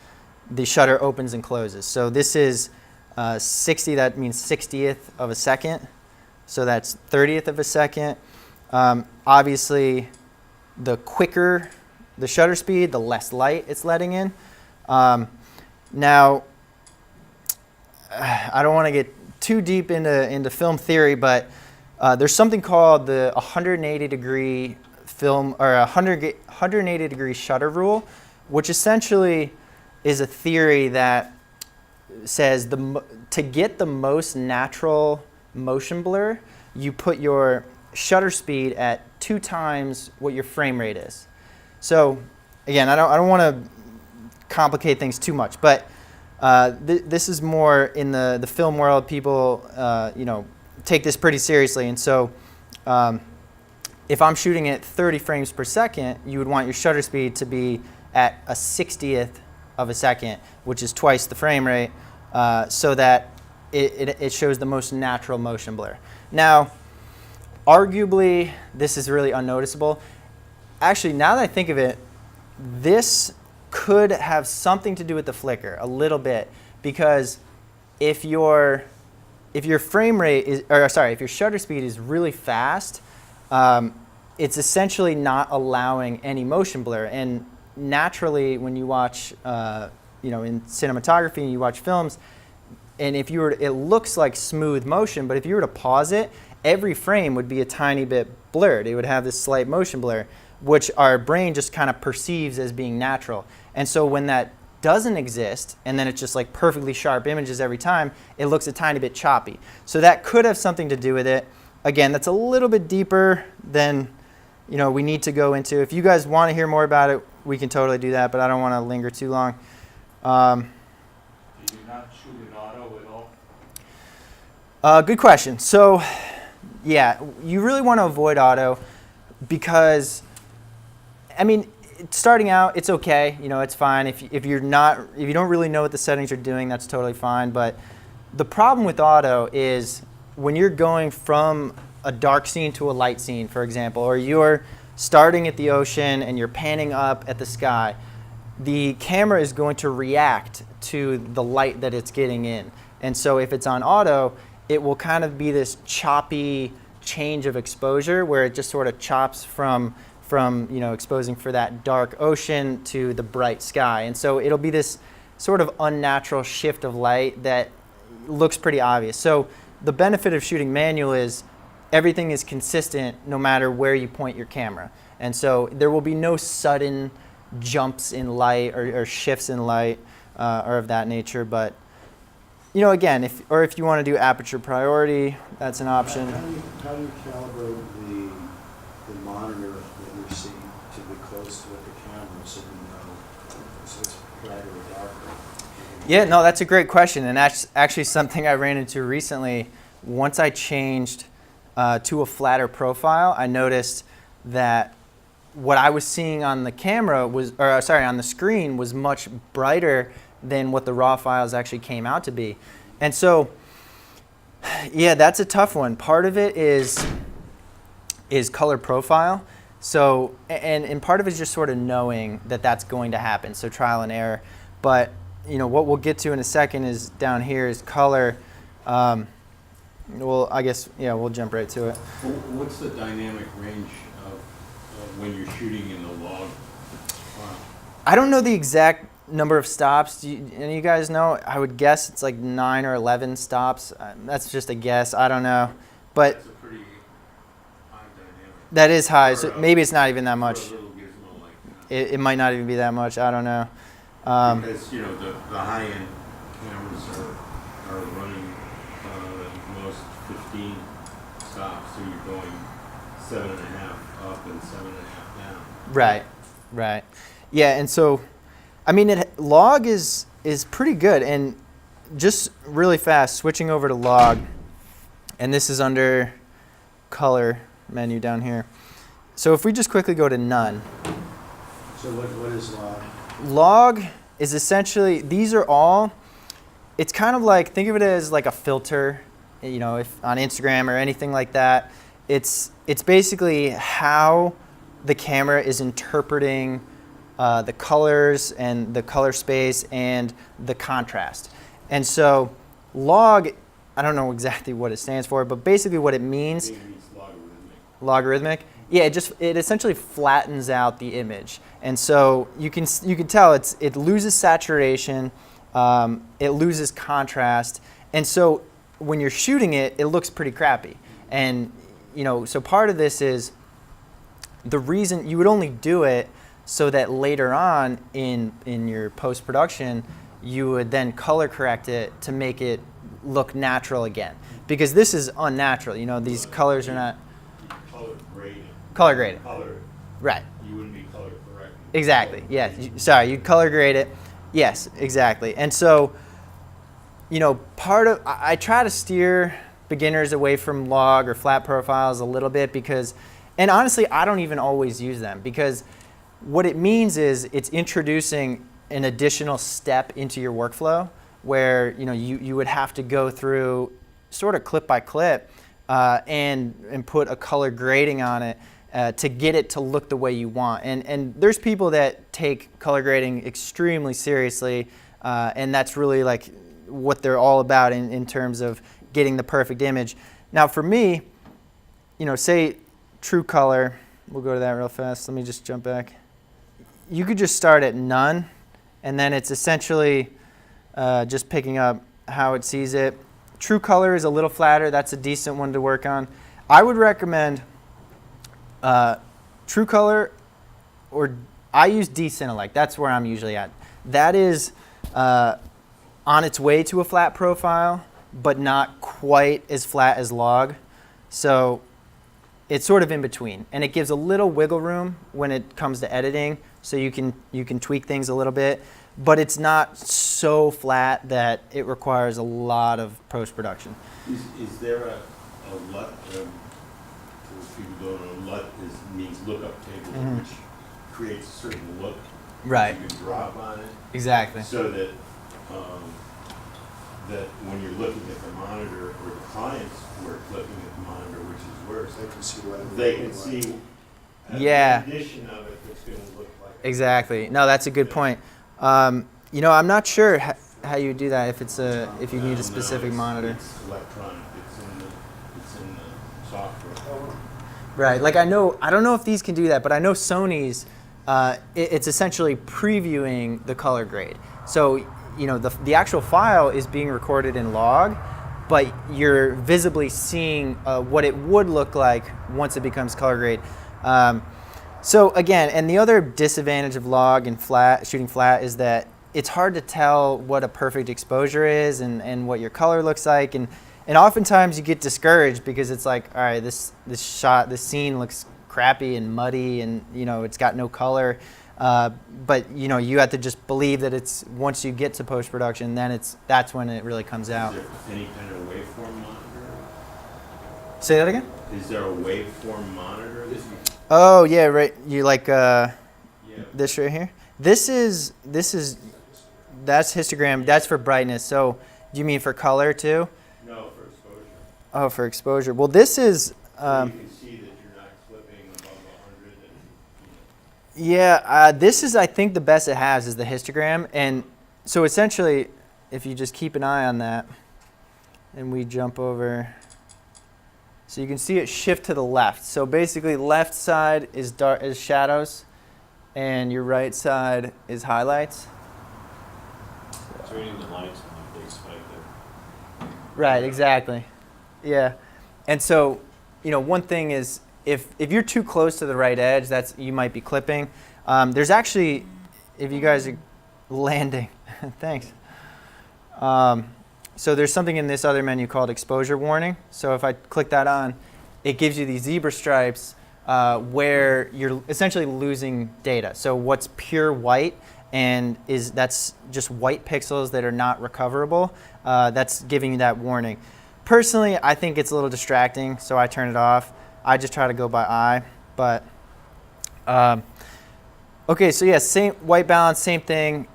the shutter opens and closes. So this is 60. That means 60th of a second. So that's 30th of a second. Obviously, the quicker the shutter speed, the less light it's letting in. Now, I don't want to get too deep into film theory, but there's something called the 180 degree film, or 180 degree shutter rule, which essentially is a theory that says to get the most natural motion blur, you put your shutter speed at 2 times what your frame rate is. So again, I don't want to complicate things too much, but this is more in the film world. People take this pretty seriously, and so if I'm shooting at 30 frames per second, you would want your shutter speed to be at a 60th of a second, which is twice the frame rate, so that it shows the most natural motion blur. Now, arguably, this is really unnoticeable. Actually, now that I think of it, this could have something to do with the flicker a little bit, because if your frame rate is, if your shutter speed is really fast, it's essentially not allowing any motion blur. And naturally, when you watch, in cinematography and you watch films, and it looks like smooth motion, but if you were to pause it, every frame would be a tiny bit blurred. It would have this slight motion blur, which our brain just kind of perceives as being natural. And so when that doesn't exist, and then it's just like perfectly sharp images every time, it looks a tiny bit choppy. So that could have something to do with it. Again, that's a little bit deeper than we need to go into. If you guys want to hear more about it, we can totally do that, but I don't want to linger too long. Do you not shoot in auto at all? Good question. So, yeah, you really want to avoid auto because, starting out, it's okay. It's fine. If you don't really know what the settings are doing, that's totally fine. But the problem with auto is when you're going from a dark scene to a light scene, for example, or you're starting at the ocean and you're panning up at the sky, the camera is going to react to the light that it's getting in. And so if it's on auto, it will kind of be this choppy change of exposure where it just sort of chops from exposing for that dark ocean to the bright sky. And so it'll be this sort of unnatural shift of light that looks pretty obvious. So the benefit of shooting manual is everything is consistent no matter where you point your camera. And so there will be no sudden jumps in light or shifts in light or of that nature. But, you know, again, if you want to do aperture priority, that's an option. How do you calibrate the monitor that you're seeing to be close to what the camera, so you know so it's brighter or darker? Yeah, no, that's a great question, and that's actually something I ran into recently. Once I changed to a flatter profile, I noticed that what I was seeing on the camera on the screen was much brighter than what the raw files actually came out to be. And so, yeah, that's a tough one. Part of it is color profile. So, and part of it is just sort of knowing that that's going to happen, so trial and error. But, you know, what we'll get to in a second is down here is color. Well, I guess, yeah, we'll jump right to it. What's the dynamic range of when you're shooting in the log file? I don't know the exact number of stops. Do any of you guys know? I would guess it's like 9 or 11 stops. That's just a guess. I don't know. But That's a pretty high dynamic. that is high, so maybe it's not even that much. For a little gizmo like that. It might not even be that much. I don't know. Because, you know, the high-end cameras are running most 15 stops, so you're going 7.5 up and 7.5 down. Right. Yeah, and so, I mean, log is pretty good. And just really fast, switching over to log, and this is under color menu down here. So if we just quickly go to none. So what is log? Log is essentially, these are all, it's kind of like, think of it as like a filter, you know, if on Instagram or anything like that. It's basically how the camera is interpreting the colors and the color space and the contrast. And so log, I don't know exactly what it stands for, but basically what it means, It means logarithmic. logarithmic. Yeah, it essentially flattens out the image, and so you can tell it loses saturation, it loses contrast, and so when you're shooting it, it looks pretty crappy. And you know, so part of this is the reason you would only do it so that later on in your post production you would then color correct it to make it look natural again, because this is unnatural. You know, these colors are not. Color graded. Color graded. Right. You wouldn't be color correcting. Exactly. Yeah. Sorry, you'd color grade it. Yes, exactly. And so, you know, I try to steer beginners away from log or flat profiles a little bit because, and honestly, I don't even always use them, because what it means is it's introducing an additional step into your workflow where, you know, you would have to go through sort of clip by clip and put a color grading on it to get it to look the way you want. And there's people that take color grading extremely seriously, and that's really like what they're all about in terms of getting the perfect image. Now for me, you know, say true color, we'll go to that real fast. Let me just jump back. You could just start at none, and then it's essentially just picking up how it sees it. True color is a little flatter. That's a decent one to work on. I would recommend True Color, or I use D-Cinelec. That's where I'm usually at. That is on its way to a flat profile, but not quite as flat as log. So it's sort of in between, and it gives a little wiggle room when it comes to editing, so you can tweak things a little bit, but it's not so flat that it requires a lot of post-production. Is there a LUT? For people who don't know, LUT means lookup table, Mhm. which creates a certain look. Right. You can drop on it. Exactly. So that that when you're looking at the monitor, or the clients were looking at the monitor, which is worse, They can see what they can see Yeah. a rendition of it that's going to look like. Exactly. No, that's a good point. You know, I'm not sure how you do that if you need a specific monitor. It's electronic. It's in the software. Right. Like I don't know if these can do that, but I know Sony's. It's essentially previewing the color grade. So you know, the actual file is being recorded in log, but you're visibly seeing what it would look like once it becomes color grade. So again, and the other disadvantage of log and shooting flat is that it's hard to tell what a perfect exposure is and what your color looks like, and oftentimes you get discouraged because it's like, all right, this scene looks crappy and muddy, and you know it's got no color. But you know you have to just believe that it's once you get to post production, then that's when it really comes out. Is there any kind of waveform monitor? Say that again? Is there a waveform monitor that you? Oh yeah, right. You like Yeah. this right here? This is that's histogram. That's for brightness. So do you mean for color too? No, for exposure. Oh, for exposure. Well, this is. So you can see that you're not clipping above 100. And, Yeah, this is, I think, the best it has is the histogram. And so essentially, if you just keep an eye on that, and we jump over, so you can see it shift to the left. So basically, left side is dark, is shadows, and your right side is highlights. It's reading the lights and like big spike there. Right, exactly. Yeah. And so, you know, one thing is if you're too close to the right edge, that's you might be clipping. There's actually, if you guys are landing, thanks. So there's something in this other menu called exposure warning. So if I click that on, it gives you these zebra stripes where you're essentially losing data. So what's pure white and that's just white pixels that are not recoverable, that's giving you that warning. Personally, I think it's a little distracting, so I turn it off. I just try to go by eye, but okay, so yeah, same white balance, same thing.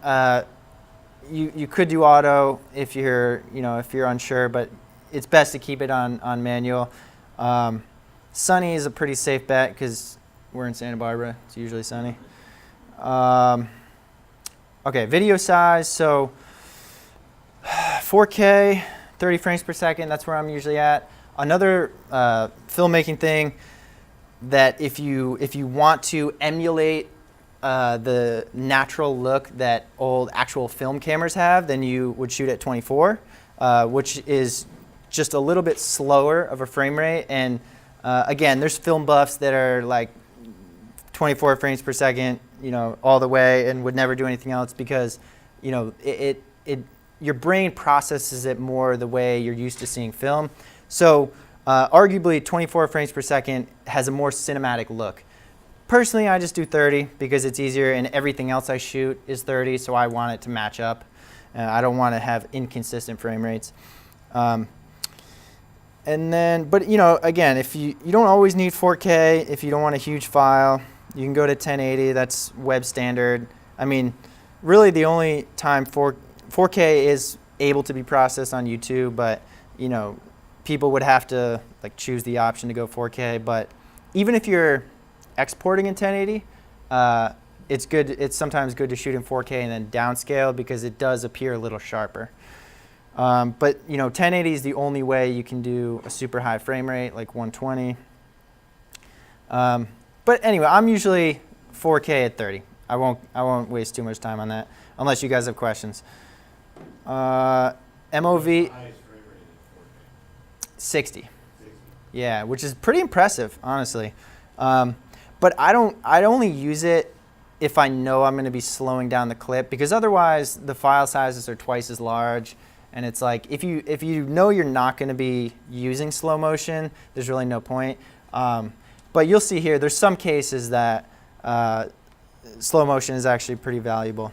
You could do auto if you're unsure, but it's best to keep it on manual. Sunny is a pretty safe bet because we're in Santa Barbara. It's usually sunny. Okay, video size. So 4K, 30 frames per second. That's where I'm usually at. Another filmmaking thing that if you want to emulate the natural look that old actual film cameras have, then you would shoot at 24, which is just a little bit slower of a frame rate. And again, there's film buffs that are like 24 frames per second, you know, all the way, and would never do anything else because, you know, your brain processes it more the way you're used to seeing film. So arguably 24 frames per second has a more cinematic look. Personally, I just do 30 because it's easier, and everything else I shoot is 30, so I want it to match up. I don't want to have inconsistent frame rates. And then, but you know, again, if you don't always need 4K, if you don't want a huge file, you can go to 1080, that's web standard. I mean, really the only time 4K is able to be processed on YouTube, but you know, people would have to like choose the option to go 4K. But even if you're exporting in 1080, it's good. It's sometimes good to shoot in 4K and then downscale because it does appear a little sharper. But you know, 1080 is the only way you can do a super high frame rate like 120. But anyway, I'm usually 4K at 30. I won't waste too much time on that unless you guys have questions. MOV highest frame rate is 60. 4K. 60. Yeah, which is pretty impressive, honestly. But I'd only use it if I know I'm going to be slowing down the clip, because otherwise the file sizes are twice as large, and it's like if you know you're not going to be using slow motion, there's really no point. But you'll see here, there's some cases that slow motion is actually pretty valuable.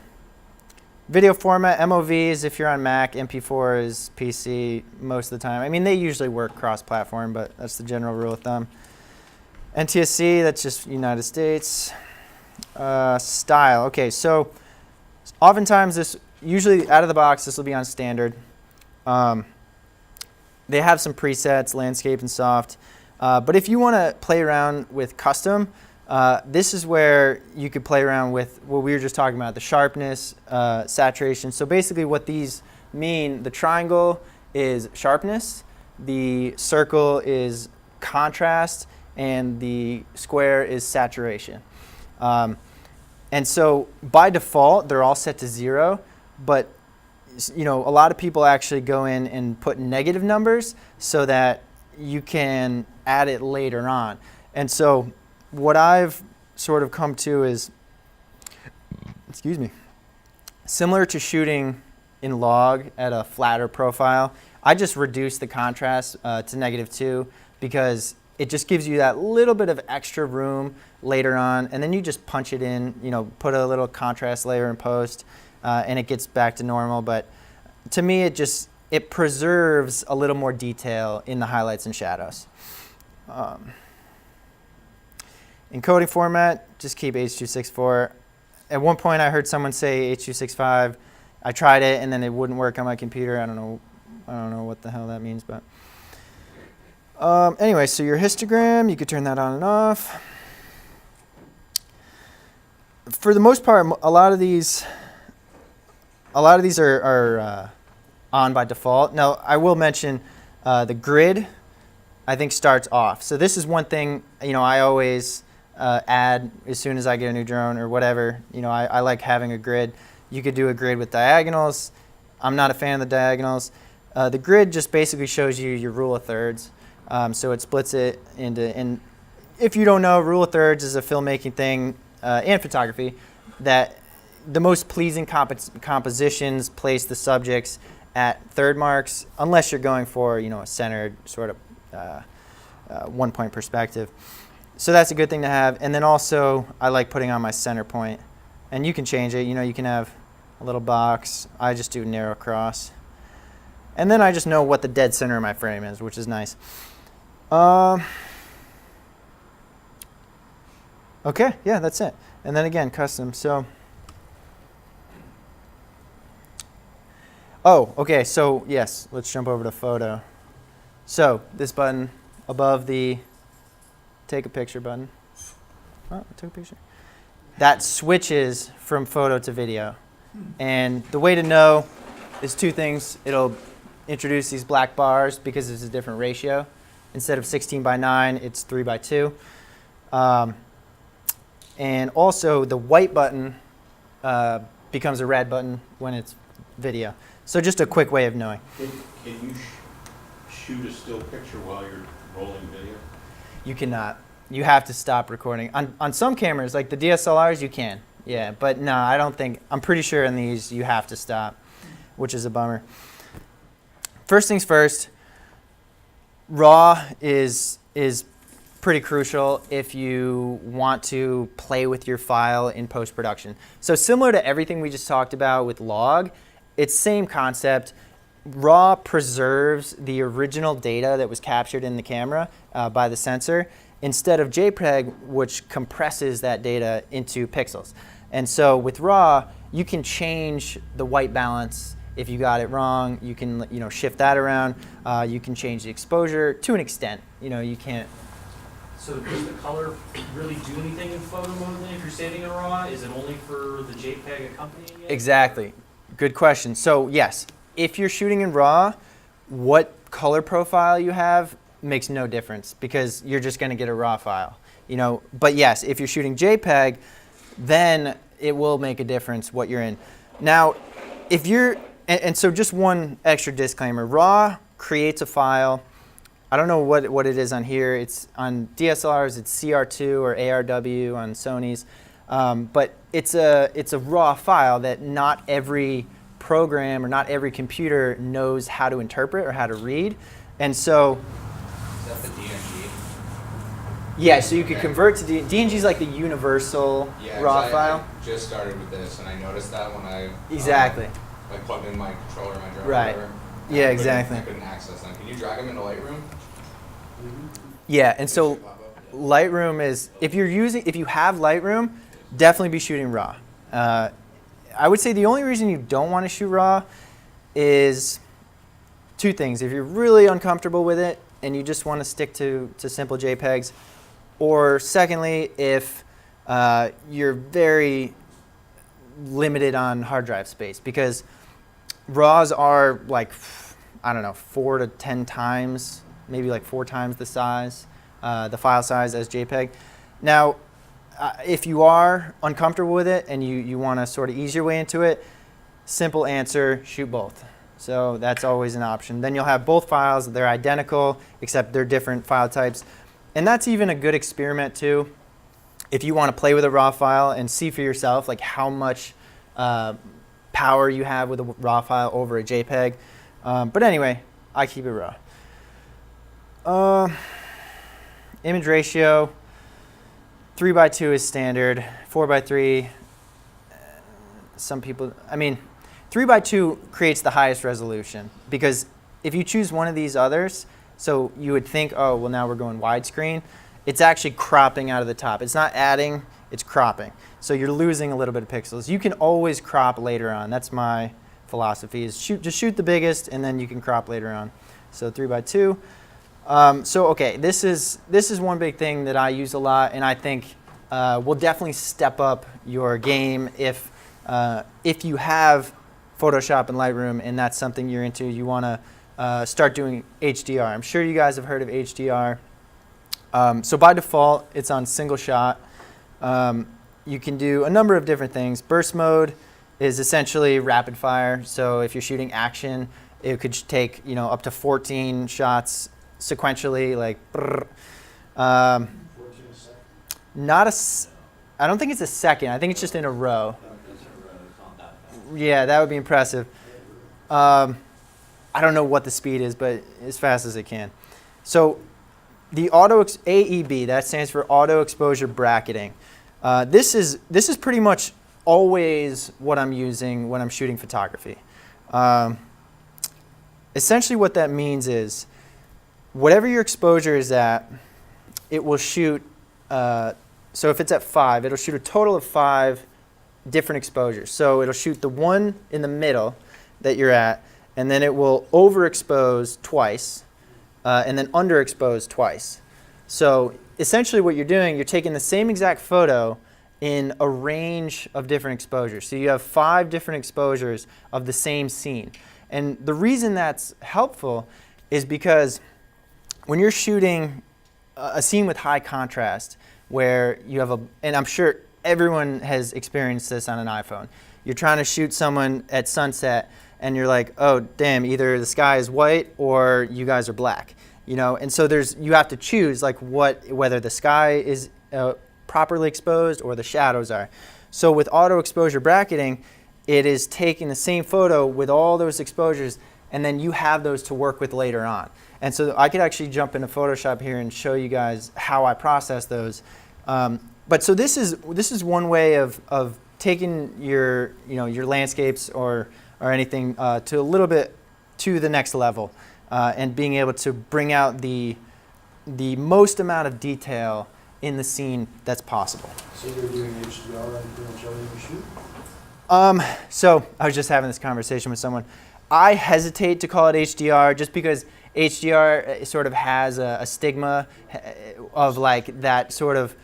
Video format, MOV is if you're on Mac, MP4 is PC most of the time. I mean, they usually work cross-platform, but that's the general rule of thumb. NTSC, that's just United States. Style, okay, so oftentimes usually out of the box, this will be on standard. They have some presets, landscape and soft. But if you want to play around with custom, this is where you could play around with what we were just talking about, the sharpness, saturation. So basically what these mean, the triangle is sharpness, the circle is contrast, and the square is saturation. And so by default, they're all set to 0, but you know, a lot of people actually go in and put negative numbers so that you can add it later on. And so what I've sort of come to is, excuse me, similar to shooting in log at a flatter profile, I just reduce the contrast to -2 because it just gives you that little bit of extra room later on, and then you just punch it in, you know, put a little contrast layer in post, and it gets back to normal. But to me, it preserves a little more detail in the highlights and shadows. Encoding format, just keep H.264. At one point, I heard someone say H.265. I tried it, and then it wouldn't work on my computer. I don't know what the hell that means, but anyway, so your histogram, you could turn that on and off. For the most part, a lot of these are on by default. Now, I will mention the grid, I think, starts off. So this is one thing, you know, I always add as soon as I get a new drone or whatever. You know, I like having a grid. You could do a grid with diagonals. I'm not a fan of the diagonals. The grid just basically shows you your rule of thirds. So it splits it into, and if you don't know, rule of thirds is a filmmaking thing and photography that the most pleasing compositions place the subjects at third marks, unless you're going for, you know, a centered sort of one-point perspective. So that's a good thing to have. And then also, I like putting on my center point. And you can change it. You know, you can have a little box. I just do narrow cross. And then I just know what the dead center of my frame is, which is nice. Okay, yeah, that's it. And then again, custom. So, oh, okay, so yes, let's jump over to photo. So this button above the take a picture button. Oh, I took a picture. That switches from photo to video. And the way to know is two things. It'll introduce these black bars because it's a different ratio. Instead of 16:9, it's 3:2. And also the white button becomes a red button when it's video. So just a quick way of knowing. Can you shoot a still picture while you're rolling video? You cannot. You have to stop recording. On some cameras, like the DSLRs, you can. Yeah, but no, I don't think, I'm pretty sure in these you have to stop, which is a bummer. First things first, RAW is pretty crucial if you want to play with your file in post-production. So similar to everything we just talked about with log, it's same concept. RAW preserves the original data that was captured in the camera by the sensor instead of JPEG, which compresses that data into pixels. And so with RAW, you can change the white balance. If you got it wrong, you can, you know, shift that around. You can change the exposure to an extent. You know, you can't. So does the color really do anything in photo mode then if you're saving in RAW? Is it only for the JPEG accompanying it? Exactly. Good question. So yes, if you're shooting in RAW, what color profile you have makes no difference because you're just going to get a RAW file. You know, but yes, if you're shooting JPEG, then it will make a difference what you're in. Now, if you're, and so just one extra disclaimer, RAW creates a file. I don't know what it is on here. It's on DSLRs, it's CR2 or ARW on Sony's. But it's a RAW file that not every program or not every computer knows how to interpret or how to read. And so, Is that the DNG? yeah, so you could convert to DNG is like the universal RAW file. I just started with this, and I noticed that when I Exactly. like plugged in my controller, my drone, Right. whatever. Yeah, I exactly. couldn't access them. Can you drag them into Lightroom? Yeah, and so Lightroom is, if you have Lightroom, definitely be shooting RAW. I would say the only reason you don't want to shoot RAW is two things. If you're really uncomfortable with it and you just want to stick to simple JPEGs, or secondly, if you're very limited on hard drive space, because RAWs are like, I don't know, 4 to 10 times, maybe like 4 times the size, the file size as JPEG. Now, if you are uncomfortable with it and you want to sort of ease your way into it, simple answer, shoot both. So that's always an option. Then you'll have both files, they're identical, except they're different file types. And that's even a good experiment too. If you want to play with a RAW file and see for yourself like how much power you have with a RAW file over a JPEG. But anyway, I keep it RAW. Image ratio, 3:2 is standard, 4:3, some people, I mean, 3:2 creates the highest resolution because if you choose one of these others, so you would think, oh, well now we're going widescreen, it's actually cropping out of the top. It's not adding, it's cropping. So you're losing a little bit of pixels. You can always crop later on. That's my philosophy is just shoot the biggest and then you can crop later on. So 3:2. So okay, this is one big thing that I use a lot, and I think will definitely step up your game if you have Photoshop and Lightroom and that's something you're into. You want to start doing HDR. I'm sure you guys have heard of HDR. So by default, it's on single shot. You can do a number of different things. Burst mode is essentially rapid fire. So if you're shooting action, it could take up to 14 shots sequentially, like. 14 a second? I don't think it's a second. I think it's just in a row. Yeah, that would be impressive. I don't know what the speed is, but as fast as it can. So the AEB, that stands for auto exposure bracketing. This is pretty much always what I'm using when I'm shooting photography. Essentially what that means is whatever your exposure is at, it will shoot, so if it's at 5, it'll shoot a total of 5 different exposures. So it'll shoot the one in the middle that you're at, and then it will overexpose twice, and then underexpose twice. So essentially what you're doing, you're taking the same exact photo in a range of different exposures. So you have 5 different exposures of the same scene. And the reason that's helpful is because when you're shooting a scene with high contrast, where you have and I'm sure everyone has experienced this on an iPhone. You're trying to shoot someone at sunset and you're like, oh damn, either the sky is white or you guys are black. And so you have to choose like whether the sky is properly exposed or the shadows are. So with auto exposure bracketing, it is taking the same photo with all those exposures, and then you have those to work with later on. And so I could actually jump into Photoshop here and show you guys how I process those. But so this is one way of taking your landscapes or anything to a little bit to the next level, and being able to bring out the most amount of detail in the scene that's possible. So you're doing HDR and pretty much everything you shoot? So I was just having this conversation with someone. I hesitate to call it HDR just because HDR sort of has a stigma of like that sort of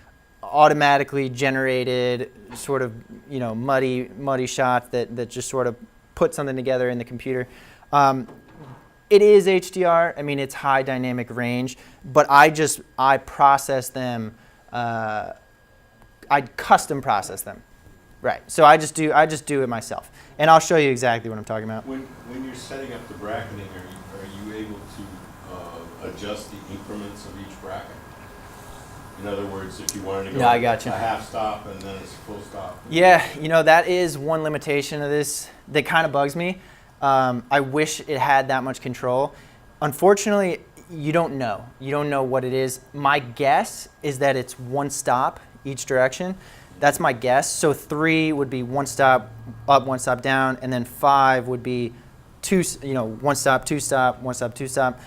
automatically generated sort of muddy shot that just sort of put something together in the computer. It is HDR. I mean, it's high dynamic range, but I process them. I custom process them. Right. So I just do it myself, and I'll show you exactly what I'm talking about. When you're setting up the bracketing, are you able to adjust the increments of each bracket? In other words, if you wanted to go I gotcha. a half stop and then it's a full stop. Yeah, that is one limitation of this that kind of bugs me. I wish it had that much control. Unfortunately, you don't know. You don't know what it is. My guess is that it's one stop each direction. That's my guess. So 3 would be one stop up, one stop down, and then 5 would be one stop, two stop, one stop, two stop.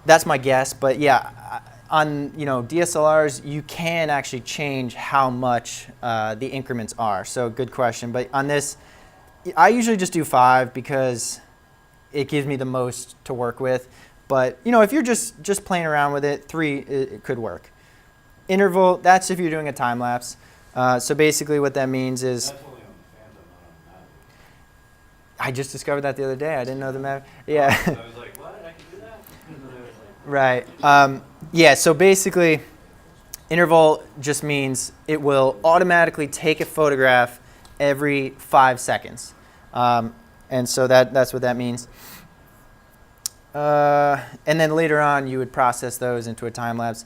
That's my guess. But yeah, on DSLRs, you can actually change how much the increments are. So good question. But on this, I usually just do 5 because it gives me the most to work with. But if you're just playing around with it, 3 it could work. Interval, that's if you're doing a time lapse. So basically what that means is, That's only on the Phantom, not on the Mavic. I just discovered that the other day. I didn't know the Mavic. Yeah. I was like, what? I can do that? And then I was like, Right. Yeah, so basically interval just means it will automatically take a photograph every 5 seconds. And so that's what that means. And then later on, you would process those into a time lapse.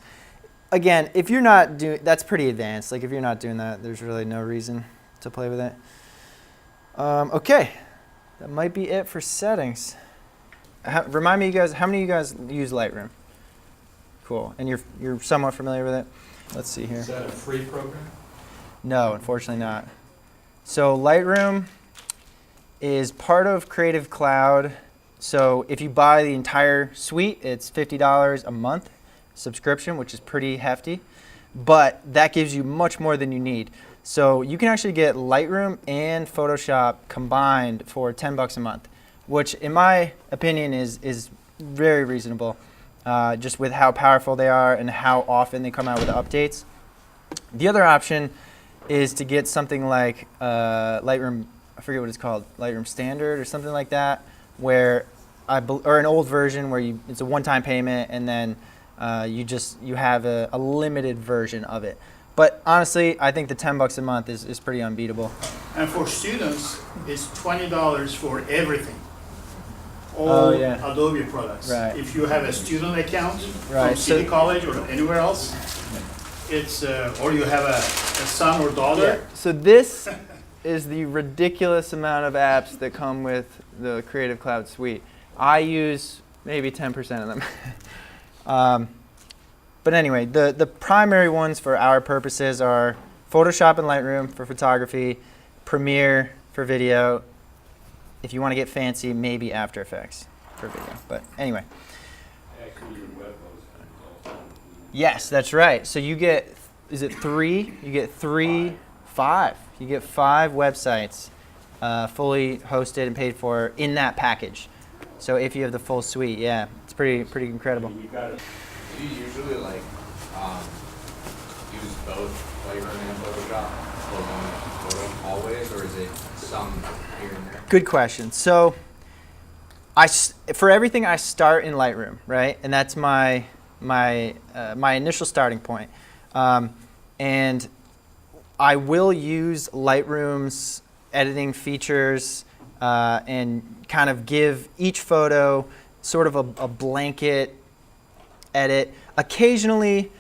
Again, if you're not doing, that's pretty advanced. Like if you're not doing that, there's really no reason to play with it. Okay, that might be it for settings. Remind me, you guys, how many of you guys use Lightroom? Cool, and you're somewhat familiar with it. Let's see here. Is that a free program? No, unfortunately not. So Lightroom is part of Creative Cloud. So if you buy the entire suite, it's $50 a month subscription, which is pretty hefty, but that gives you much more than you need. So you can actually get Lightroom and Photoshop combined for $10 a month, which in my opinion is very reasonable, just with how powerful they are and how often they come out with updates. The other option is to get something like Lightroom, I forget what it's called, Lightroom Standard or something like that, where or an old version where it's a one-time payment and then you have a limited version of it. But honestly, I think the $10 a month is pretty unbeatable. And for students, it's $20 for everything. All Adobe products. Right. If you have a student account Right. from City College or anywhere else, it's or you have a son or daughter. So this is the ridiculous amount of apps that come with the Creative Cloud suite. I use maybe 10% of them. But anyway, the primary ones for our purposes are Photoshop and Lightroom for photography, Premiere for video. If you want to get fancy, maybe After Effects for video. But anyway. Actually, your web hosting is also. Yes, that's right. So you get, is it 3? You get 5. You get 5 websites fully hosted and paid for in that package. So if you have the full suite, yeah, it's pretty incredible. Do you usually like use both Lightroom and Photoshop for one photo always, or is it some here and there? Good question. So for everything I start in Lightroom, right? And that's my initial starting point. And I will use Lightroom's editing features and kind of give each photo sort of a blanket edit. Occasionally,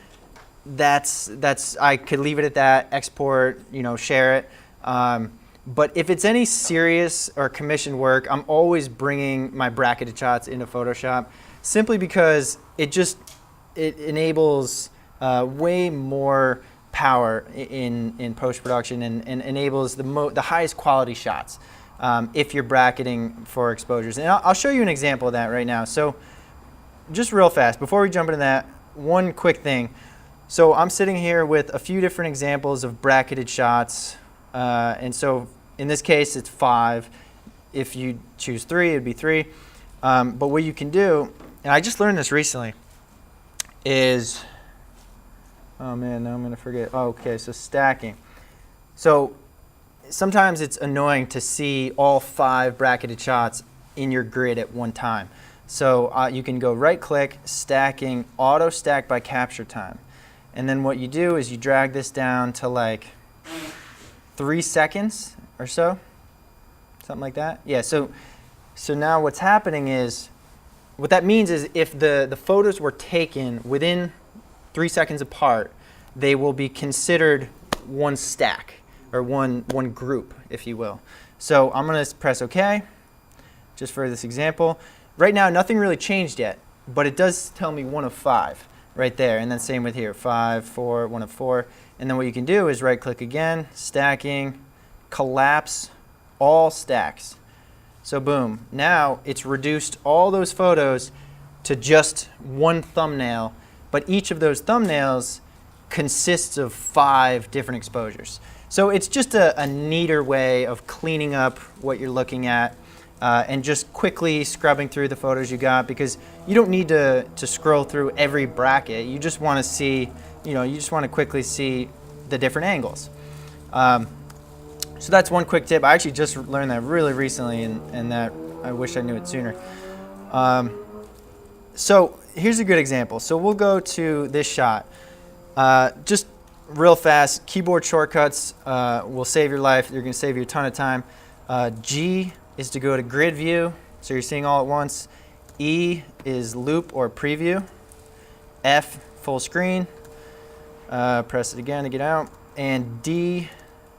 I could leave it at that, export, share it. But if it's any serious or commissioned work, I'm always bringing my bracketed shots into Photoshop, simply because it enables way more power in post-production and enables the highest quality shots if you're bracketing for exposures. And I'll show you an example of that right now. So just real fast, before we jump into that, one quick thing. So I'm sitting here with a few different examples of bracketed shots. And so in this case, it's 5. If you choose 3, it'd be 3. But what you can do, and I just learned this recently, is, oh man, now I'm going to forget. Oh, okay, so stacking. So sometimes it's annoying to see all 5 bracketed shots in your grid at one time. So you can go right-click, stacking, auto stack by capture time. And then what you do is you drag this down to like 3 seconds or so, something like that. Yeah, so now what's happening is, what that means is if the photos were taken within 3 seconds apart, they will be considered one stack, or one group, if you will. So I'm going to press OK, just for this example. Right now, nothing really changed yet, but it does tell me 1 of 5 right there. And then same with here, 5, 4, 1 of 4. And then what you can do is right-click again, stacking, collapse all stacks. So boom, now it's reduced all those photos to just one thumbnail, but each of those thumbnails consists of 5 different exposures. So it's just a neater way of cleaning up what you're looking at and just quickly scrubbing through the photos you got, because you don't need to scroll through every bracket. You just want to see, you just want to quickly see the different angles. So that's one quick tip. I actually just learned that really recently, and that I wish I knew it sooner. So here's a good example. So we'll go to this shot. Just real fast, keyboard shortcuts will save your life. You're going to save you a ton of time. G is to go to grid view, so you're seeing all at once. E is loop or preview. F, full screen. Press it again to get out. And D,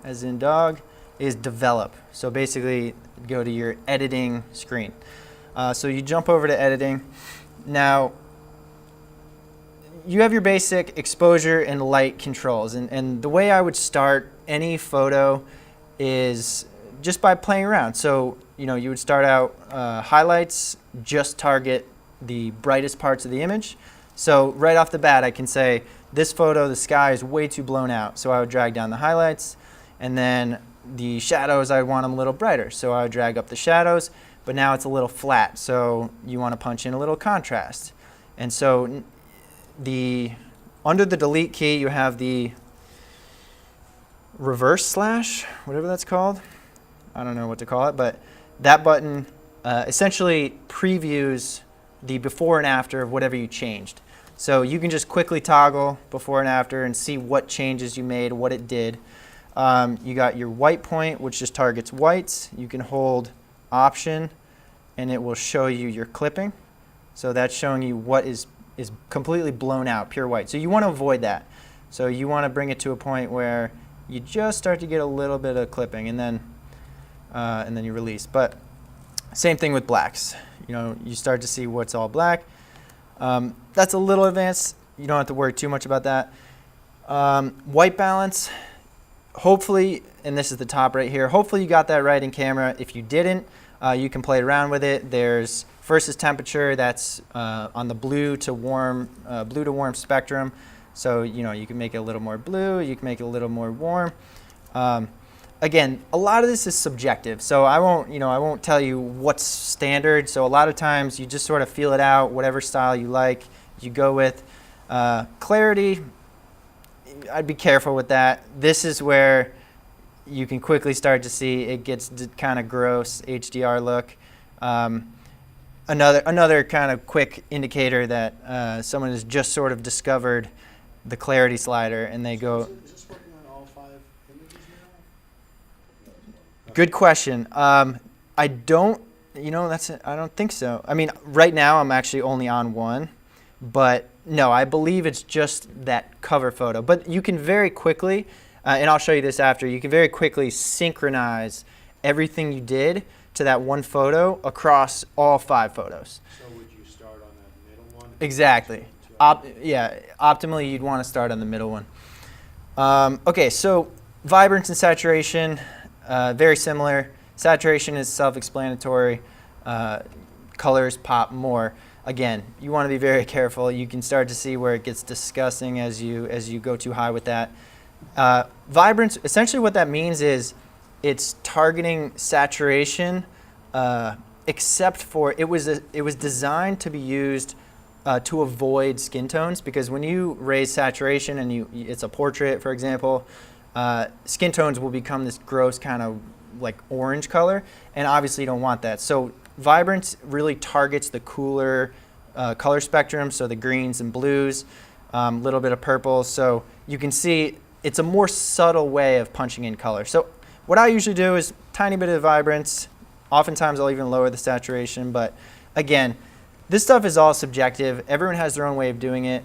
as in dog, is develop. So basically, go to your editing screen. So you jump over to editing. Now, you have your basic exposure and light controls. And the way I would start any photo is just by playing around. So, you would start out highlights, just target the brightest parts of the image. So right off the bat, I can say, this photo, the sky is way too blown out. So I would drag down the highlights. And then the shadows, I want them a little brighter. So I would drag up the shadows, but now it's a little flat. So you want to punch in a little contrast. And so under the delete key, you have the reverse slash, whatever that's called. I don't know what to call it, but that button essentially previews the before and after of whatever you changed. So you can just quickly toggle before and after and see what changes you made, what it did. You got your white point, which just targets whites. You can hold Option, and it will show you your clipping. So that's showing you what is completely blown out, pure white. So you want to avoid that. So you want to bring it to a point where you just start to get a little bit of clipping, and then you release. But same thing with blacks. You start to see what's all black. That's a little advanced. You don't have to worry too much about that. White balance, hopefully, and this is the top right here, hopefully you got that right in camera. If you didn't, you can play around with it. There's first is temperature, that's on the blue to warm spectrum. So you can make it a little more blue, you can make it a little more warm. Again, a lot of this is subjective, so I won't tell you what's standard. So a lot of times you just sort of feel it out, whatever style you like, you go with. Clarity, I'd be careful with that. This is where you can quickly start to see it gets kind of gross HDR look. Another kind of quick indicator that someone has just sort of discovered the clarity slider, and they go. Is this working on all 5 images now? Good question. I don't think so. I mean, right now I'm actually only on one, but no, I believe it's just that cover photo. But you can very quickly, and I'll show you this after, you can very quickly synchronize everything you did to that one photo across all 5 photos. So would you start on that middle one? Exactly. Optimally, you'd want to start on the middle one. Okay, so vibrance and saturation, very similar. Saturation is self-explanatory. Colors pop more. Again, you want to be very careful. You can start to see where it gets disgusting as you go too high with that. Vibrance, essentially what that means is it's targeting saturation, except for it was designed to be used to avoid skin tones, because when you raise saturation and it's a portrait, for example, skin tones will become this gross kind of like orange color, and obviously you don't want that. So vibrance really targets the cooler color spectrum, so the greens and blues, a little bit of purple. So you can see it's a more subtle way of punching in color. So what I usually do is tiny bit of vibrance. Oftentimes I'll even lower the saturation, but again, this stuff is all subjective. Everyone has their own way of doing it.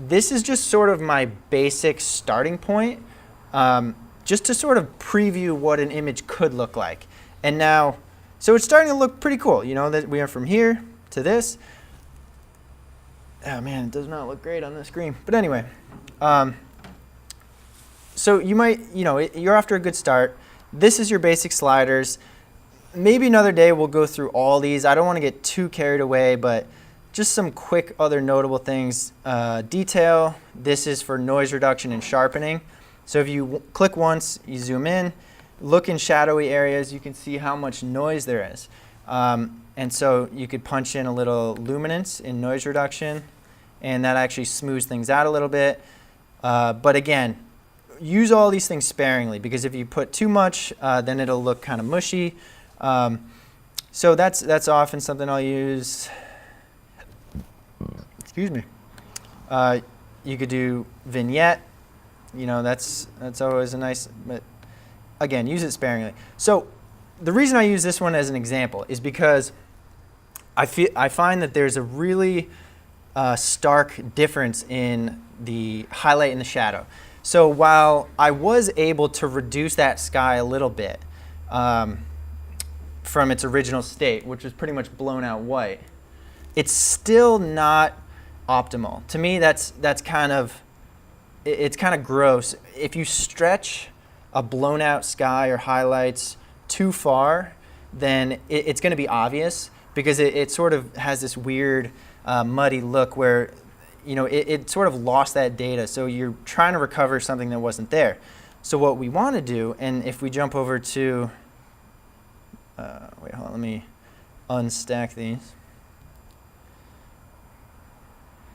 This is just sort of my basic starting point, just to sort of preview what an image could look like. And now, so it's starting to look pretty cool. That we went from here to this. Oh man, it does not look great on the screen. But anyway, so you might, you're off to a good start. This is your basic sliders. Maybe another day we'll go through all these. I don't want to get too carried away, but just some quick other notable things. Detail, this is for noise reduction and sharpening. So if you click once, you zoom in, look in shadowy areas, you can see how much noise there is. And so you could punch in a little luminance in noise reduction, and that actually smooths things out a little bit. But again, use all these things sparingly, because if you put too much, then it'll look kind of mushy. So that's often something I'll use. Excuse me. You could do vignette. That's always a nice, but again, use it sparingly. So the reason I use this one as an example is because I find that there's a really stark difference in the highlight and the shadow. So while I was able to reduce that sky a little bit from its original state, which was pretty much blown out white, it's still not optimal. To me, it's kind of gross. If you stretch a blown out sky or highlights too far, then it's going to be obvious, because it sort of has this weird muddy look where, you know, it sort of lost that data. So you're trying to recover something that wasn't there. So what we want to do, and if we jump over to, wait, hold on, let me unstack these.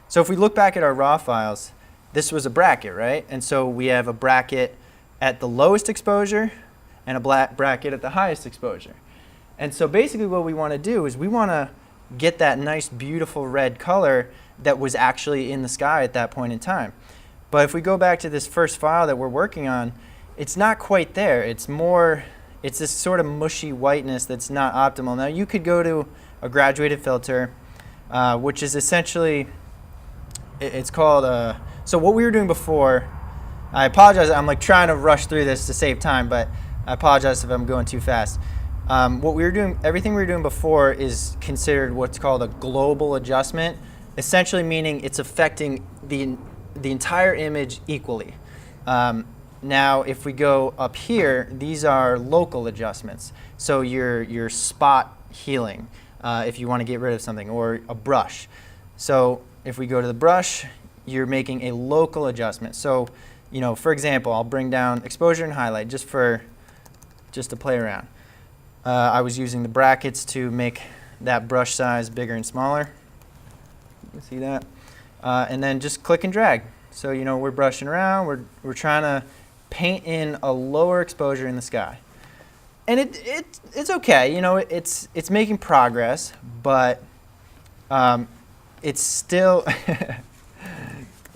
So if we look back at our raw files, this was a bracket, right? And so we have a bracket at the lowest exposure and a bracket at the highest exposure. And so basically what we want to do is we want to get that nice, beautiful red color that was actually in the sky at that point in time. But if we go back to this first file that we're working on, it's not quite there. It's this sort of mushy whiteness that's not optimal. Now you could go to a graduated filter, which is essentially, it's called, so what we were doing before, I apologize, I'm like trying to rush through this to save time, but I apologize if I'm going too fast. Everything we were doing before is considered what's called a global adjustment, essentially meaning it's affecting the entire image equally. Now, if we go up here, these are local adjustments. So your spot healing, if you want to get rid of something, or a brush. So if we go to the brush, you're making a local adjustment. So, you know, for example, I'll bring down exposure and highlight just to play around. I was using the brackets to make that brush size bigger and smaller. You can see that. And then just click and drag. So, you know, we're brushing around. We're trying to paint in a lower exposure in the sky. And it's okay. You know, it's making progress, but it's still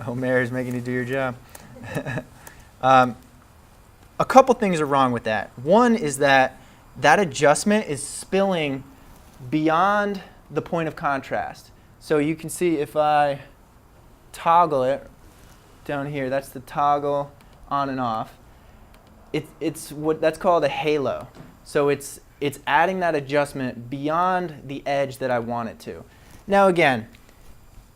oh, Mary's making you do your job. A couple things are wrong with that. One is that adjustment is spilling beyond the point of contrast. So you can see if I toggle it down here, that's the toggle on and off. It's what that's called a halo. So it's adding that adjustment beyond the edge that I want it to. Now again,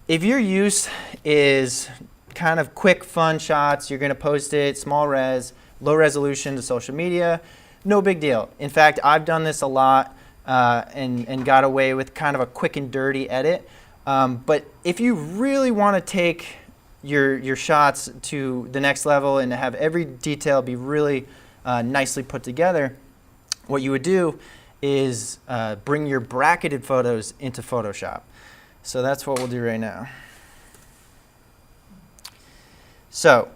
if your use is kind of quick, fun shots, you're going to post it, small res, low resolution to social media, no big deal. In fact, I've done this a lot and got away with kind of a quick and dirty edit. But if you really want to take your shots to the next level and to have every detail be really nicely put together, what you would do is bring your bracketed photos into Photoshop. So that's what we'll do right now. So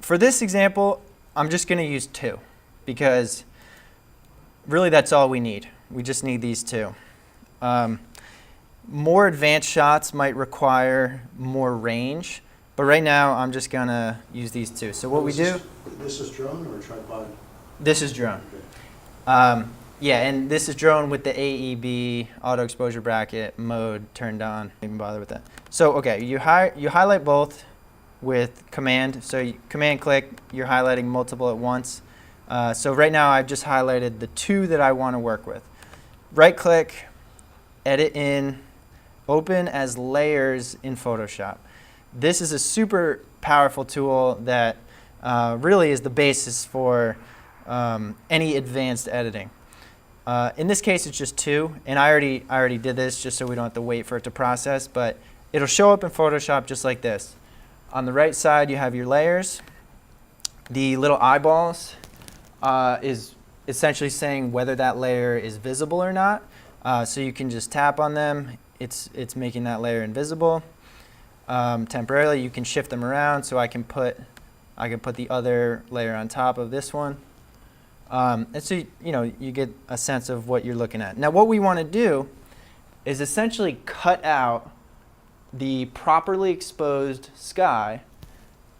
for this example, I'm just going to use 2 because really that's all we need. We just need these 2. More advanced shots might require more range, but right now I'm just going to use these 2. So what we do... This is drone or tripod? This is drone. Yeah, and this is drone with the AEB, auto exposure bracket mode turned on. Don't even bother with that. So okay, you highlight both with command. So you command click, you're highlighting multiple at once. So right now I've just highlighted the 2 that I want to work with. Right click, edit in, open as layers in Photoshop. This is a super powerful tool that really is the basis for any advanced editing. In this case, it's just 2, and I already did this just so we don't have to wait for it to process, but it'll show up in Photoshop just like this. On the right side, you have your layers. The little eyeballs is essentially saying whether that layer is visible or not. So you can just tap on them. It's making that layer invisible. Temporarily, you can shift them around, so I can put the other layer on top of this one. And so you get a sense of what you're looking at. Now what we want to do is essentially cut out the properly exposed sky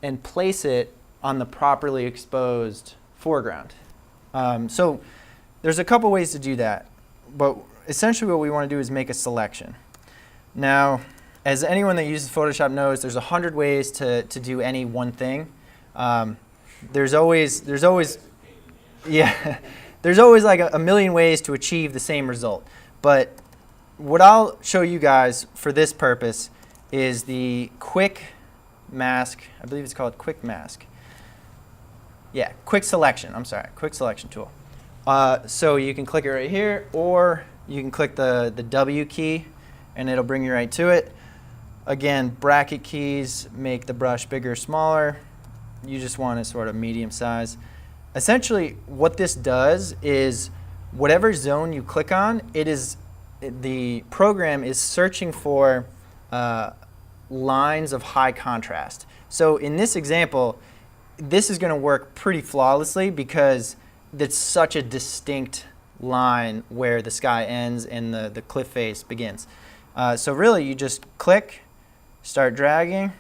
and place it on the properly exposed foreground. So there's a couple ways to do that, but essentially what we want to do is make a selection. Now, as anyone that uses Photoshop knows, there's 100 ways to do any one thing. There's always yeah, there's always like a million ways to achieve the same result. But what I'll show you guys for this purpose is the quick mask. I believe it's called quick mask. Yeah, quick selection. I'm sorry, quick selection tool. So you can click it right here, or you can click the W key, and it'll bring you right to it. Again, bracket keys make the brush bigger or smaller. You just want it sort of medium size. Essentially, what this does is whatever zone you click on, the program is searching for lines of high contrast. So in this example, this is going to work pretty flawlessly because it's such a distinct line where the sky ends and the cliff face begins. So really, you just click, start dragging,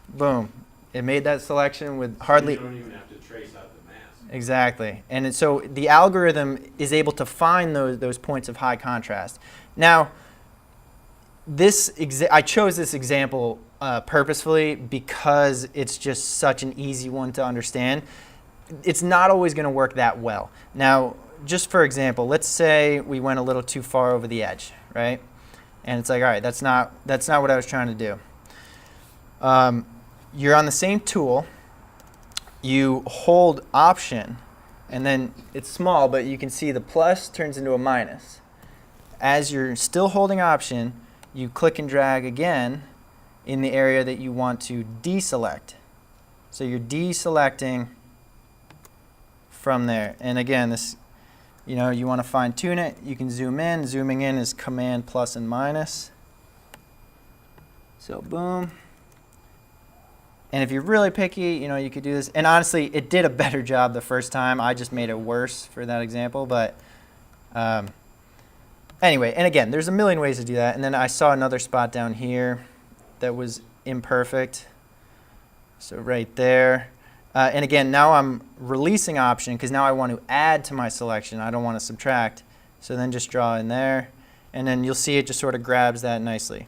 boom. It made that selection with hardly... You don't even have to trace out the mask. Exactly. And so the algorithm is able to find those points of high contrast. Now, I chose this example purposefully because it's just such an easy one to understand. It's not always going to work that well. Now, just for example, let's say we went a little too far over the edge, right? And it's like, all right, that's not what I was trying to do. You're on the same tool. You hold Option, and then it's small, but you can see the plus turns into a minus. As you're still holding Option, you click and drag again in the area that you want to deselect. So you're deselecting from there. And again, this, you want to fine tune it. You can zoom in. Zooming in is Command plus and minus. So boom. And if you're really picky, you could do this. And honestly, it did a better job the first time. I just made it worse for that example. But anyway, and again, there's a million ways to do that. And then I saw another spot down here that was imperfect. So right there. And again, now I'm releasing Option because now I want to add to my selection. I don't want to subtract. So then just draw in there. And then you'll see it just sort of grabs that nicely.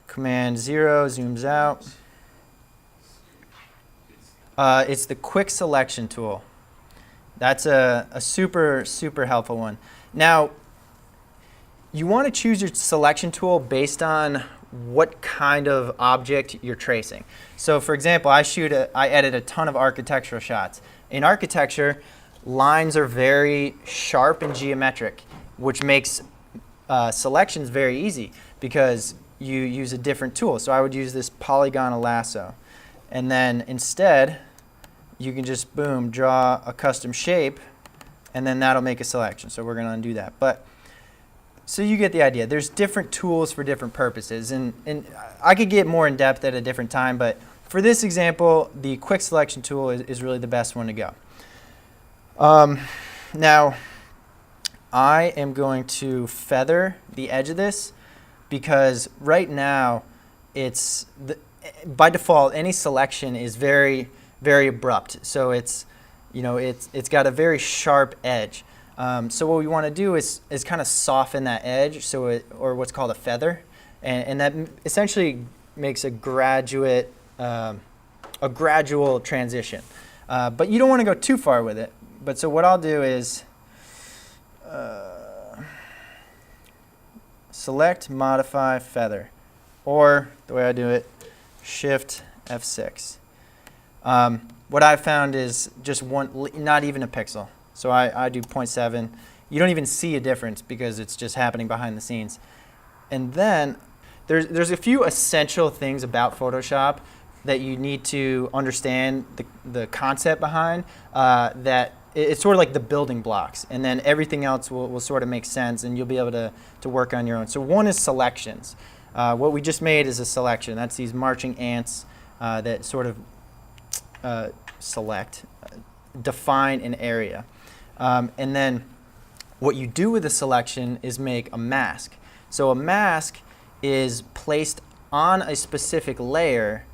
Command 0 zooms out. It's the quick selection tool. That's a super, super helpful one. Now, you want to choose your selection tool based on what kind of object you're tracing. So for example, I edit a ton of architectural shots. In architecture, lines are very sharp and geometric, which makes selections very easy because you use a different tool. So I would use this polygonal lasso. And then instead, you can just, boom, draw a custom shape, and then that'll make a selection. So we're going to undo that. But so you get the idea. There's different tools for different purposes. And I could get more in depth at a different time, but for this example, the quick selection tool is really the best one to go. Now, I am going to feather the edge of this because right now, by default, any selection is very, very abrupt. So it's got a very sharp edge. So what we want to do is kind of soften that edge, or what's called a feather, and that essentially makes a gradual transition. But you don't want to go too far with it. But so what I'll do is select, modify, feather, or the way I do it, Shift F6. What I've found is just one, not even a pixel. So I do 0.7. You don't even see a difference because it's just happening behind the scenes. And then there's a few essential things about Photoshop that you need to understand the concept behind, that it's sort of like the building blocks. And then everything else will sort of make sense and you'll be able to work on your own. So one is selections. What we just made is a selection. That's these marching ants that sort of define an area. And then what you do with a selection is make a mask. So a mask is placed on a specific layer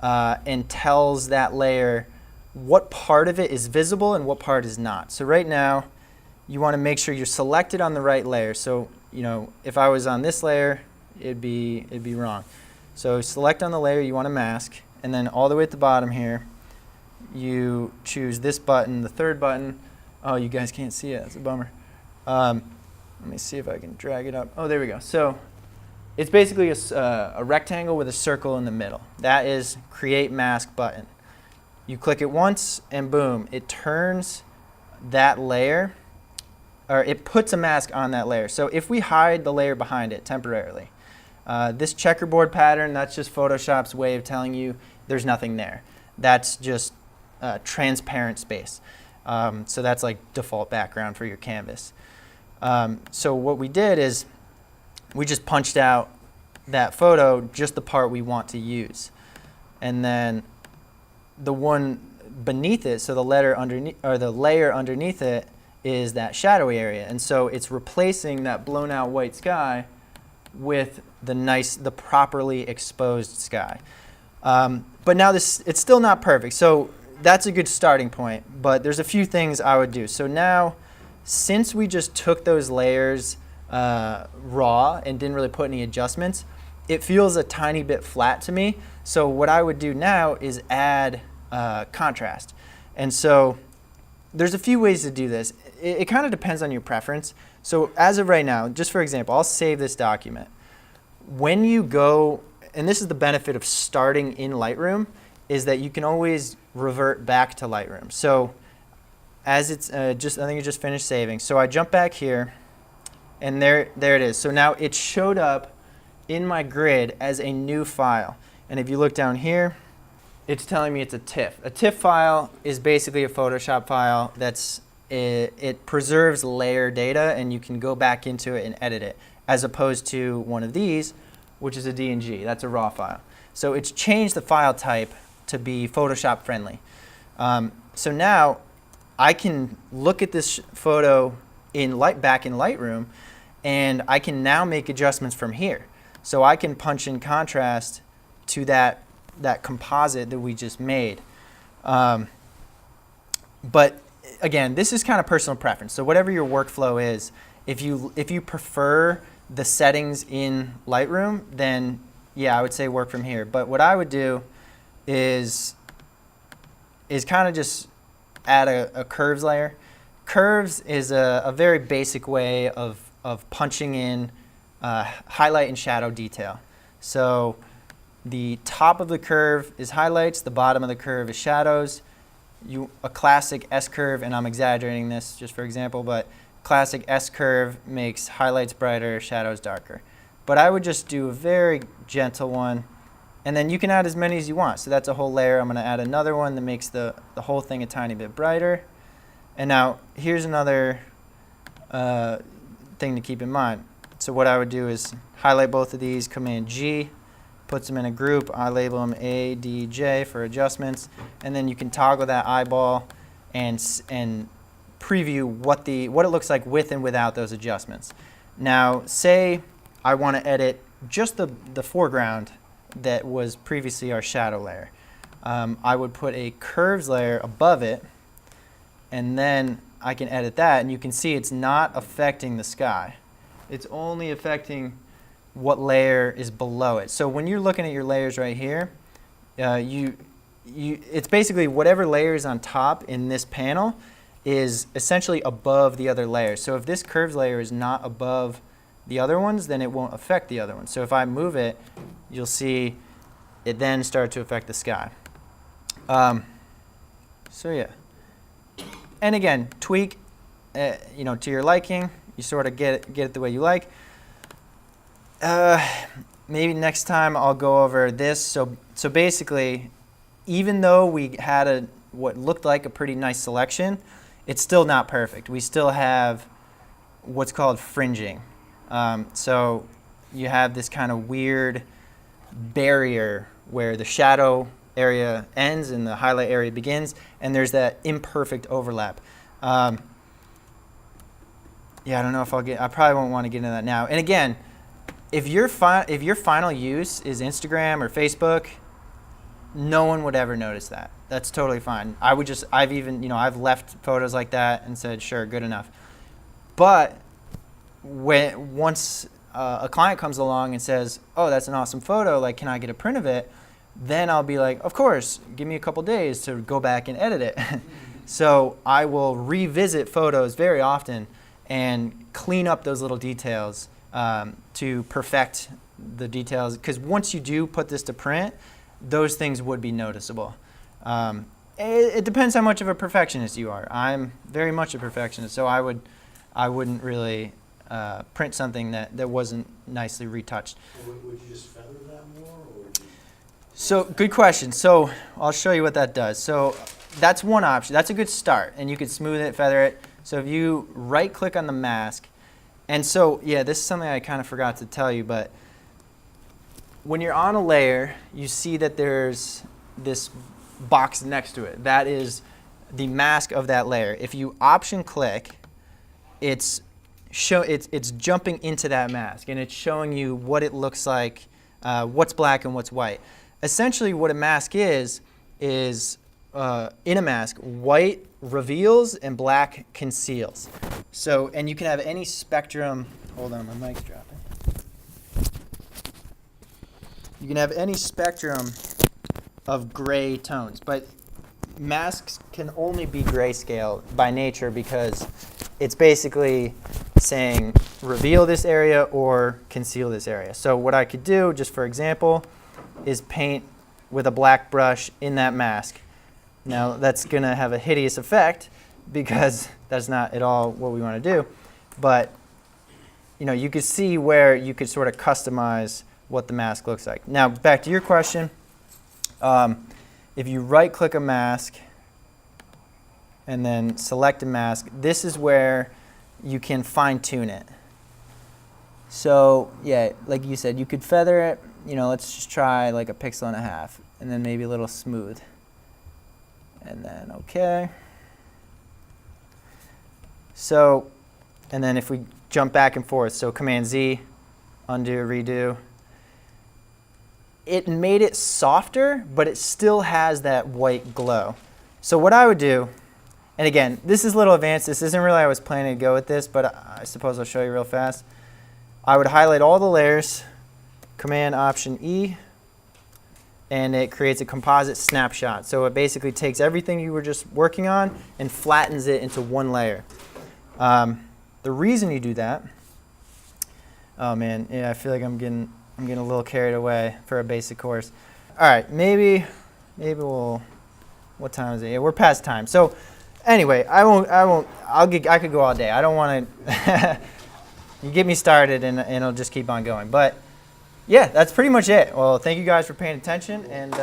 and tells that layer what part of it is visible and what part is not. So right now, you want to make sure you're selected on the right layer. So, you know, if I was on this layer, it'd be wrong. So select on the layer you want to mask, and then all the way at the bottom here, you choose this button, the third button. Oh, you guys can't see it. That's a bummer. Let me see if I can drag it up. Oh, there we go. So it's basically a rectangle with a circle in the middle. That is Create Mask button. You click it once, and boom, it turns that layer, or it puts a mask on that layer. So if we hide the layer behind it temporarily, this checkerboard pattern, that's just Photoshop's way of telling you there's nothing there. That's just transparent space. So that's like default background for your canvas. So what we did is we just punched out that photo, just the part we want to use. And then the one beneath it, so the letter underneath, or the layer underneath it, is that shadowy area. And so it's replacing that blown out white sky with the properly exposed sky. But now it's still not perfect. So that's a good starting point, but there's a few things I would do. So now, since we just took those layers raw and didn't really put any adjustments, it feels a tiny bit flat to me. So what I would do now is add contrast. And so there's a few ways to do this. It kind of depends on your preference. So as of right now, just for example, I'll save this document. When you go, and this is the benefit of starting in Lightroom, is that you can always revert back to Lightroom. So as it's I think it just finished saving. So I jump back here, and there it is. So now it showed up in my grid as a new file. And if you look down here, it's telling me it's a TIFF. A TIFF file is basically a Photoshop file it preserves layer data, and you can go back into it and edit it, as opposed to one of these, which is a DNG. That's a raw file. So it's changed the file type to be Photoshop friendly. So now I can look at this photo back in Lightroom, and I can now make adjustments from here. So I can punch in contrast to that composite that we just made. But again, this is kind of personal preference. So whatever your workflow is, if you prefer the settings in Lightroom, then yeah, I would say work from here. But what I would do is kind of just add a curves layer. Curves is a very basic way of punching in highlight and shadow detail. So the top of the curve is highlights, the bottom of the curve is shadows. A classic S-curve, and I'm exaggerating this just for example, but classic S-curve makes highlights brighter, shadows darker. But I would just do a very gentle one, and then you can add as many as you want. So that's a whole layer. I'm going to add another one that makes the whole thing a tiny bit brighter. And now here's another thing to keep in mind. So what I would do is highlight both of these, Command G, puts them in a group. I label them A, D, J for adjustments, and then you can toggle that eyeball and preview what it looks like with and without those adjustments. Now, say I want to edit just the foreground that was previously our shadow layer. I would put a curves layer above it, and then I can edit that, and you can see it's not affecting the sky. It's only affecting what layer is below it. So when you're looking at your layers right here, it's basically whatever layer is on top in this panel is essentially above the other layers. So if this curves layer is not above the other ones, then it won't affect the other ones. So if I move it, you'll see it then start to affect the sky. So yeah. And again, tweak, to your liking. You sort of get it the way you like. Maybe next time I'll go over this. So basically, even though we had what looked like a pretty nice selection, it's still not perfect. We still have what's called fringing. So you have this kind of weird barrier where the shadow area ends and the highlight area begins, and there's that imperfect overlap. Yeah, I don't know if I probably won't want to get into that now. And again, if your final use is Instagram or Facebook, no one would ever notice that. That's totally fine. I've even, I've left photos like that and said, sure, good enough. But once a client comes along and says, oh, that's an awesome photo, like, can I get a print of it? Then I'll be like, of course, give me a couple days to go back and edit it. So I will revisit photos very often and clean up those little details to perfect the details. Because once you do put this to print, those things would be noticeable. It depends how much of a perfectionist you are. I'm very much a perfectionist, so I wouldn't really print something that wasn't nicely retouched. Would you just feather that more, or would you? So good question. So I'll show you what that does. So that's one option. That's a good start, and you could smooth it, feather it. So if you right-click on the mask, and so yeah, this is something I kind of forgot to tell you, but when you're on a layer, you see that there's this box next to it. That is the mask of that layer. If you option click, it's jumping into that mask, and it's showing you what it looks like, what's black and what's white. Essentially, what a mask is in a mask, white reveals and black conceals. So, and you can have any spectrum. Hold on, my mic's dropping. You can have any spectrum of gray tones, but masks can only be grayscale by nature because it's basically saying reveal this area or conceal this area. So what I could do, just for example, is paint with a black brush in that mask. Now that's going to have a hideous effect because that's not at all what we want to do. But you could see where you could sort of customize what the mask looks like. Now back to your question. If you right-click a mask and then select a mask, this is where you can fine-tune it. So yeah, like you said, you could feather it. Let's just try like a pixel and a half, and then maybe a little smooth. And then okay. So, and then if we jump back and forth, so Command Z, undo, redo. It made it softer, but it still has that white glow. So what I would do, and again, this is a little advanced. This isn't really how I was planning to go with this, but I suppose I'll show you real fast. I would highlight all the layers, Command Option E, and it creates a composite snapshot. So it basically takes everything you were just working on and flattens it into one layer. The reason you do that, oh man, yeah, I feel like I'm getting a little carried away for a basic course. All right, maybe we'll. What time is it? Yeah, we're past time. So anyway, I could go all day. I don't want to. You get me started, and it'll just keep on going. But yeah, that's pretty much it. Well, thank you guys for paying attention, and.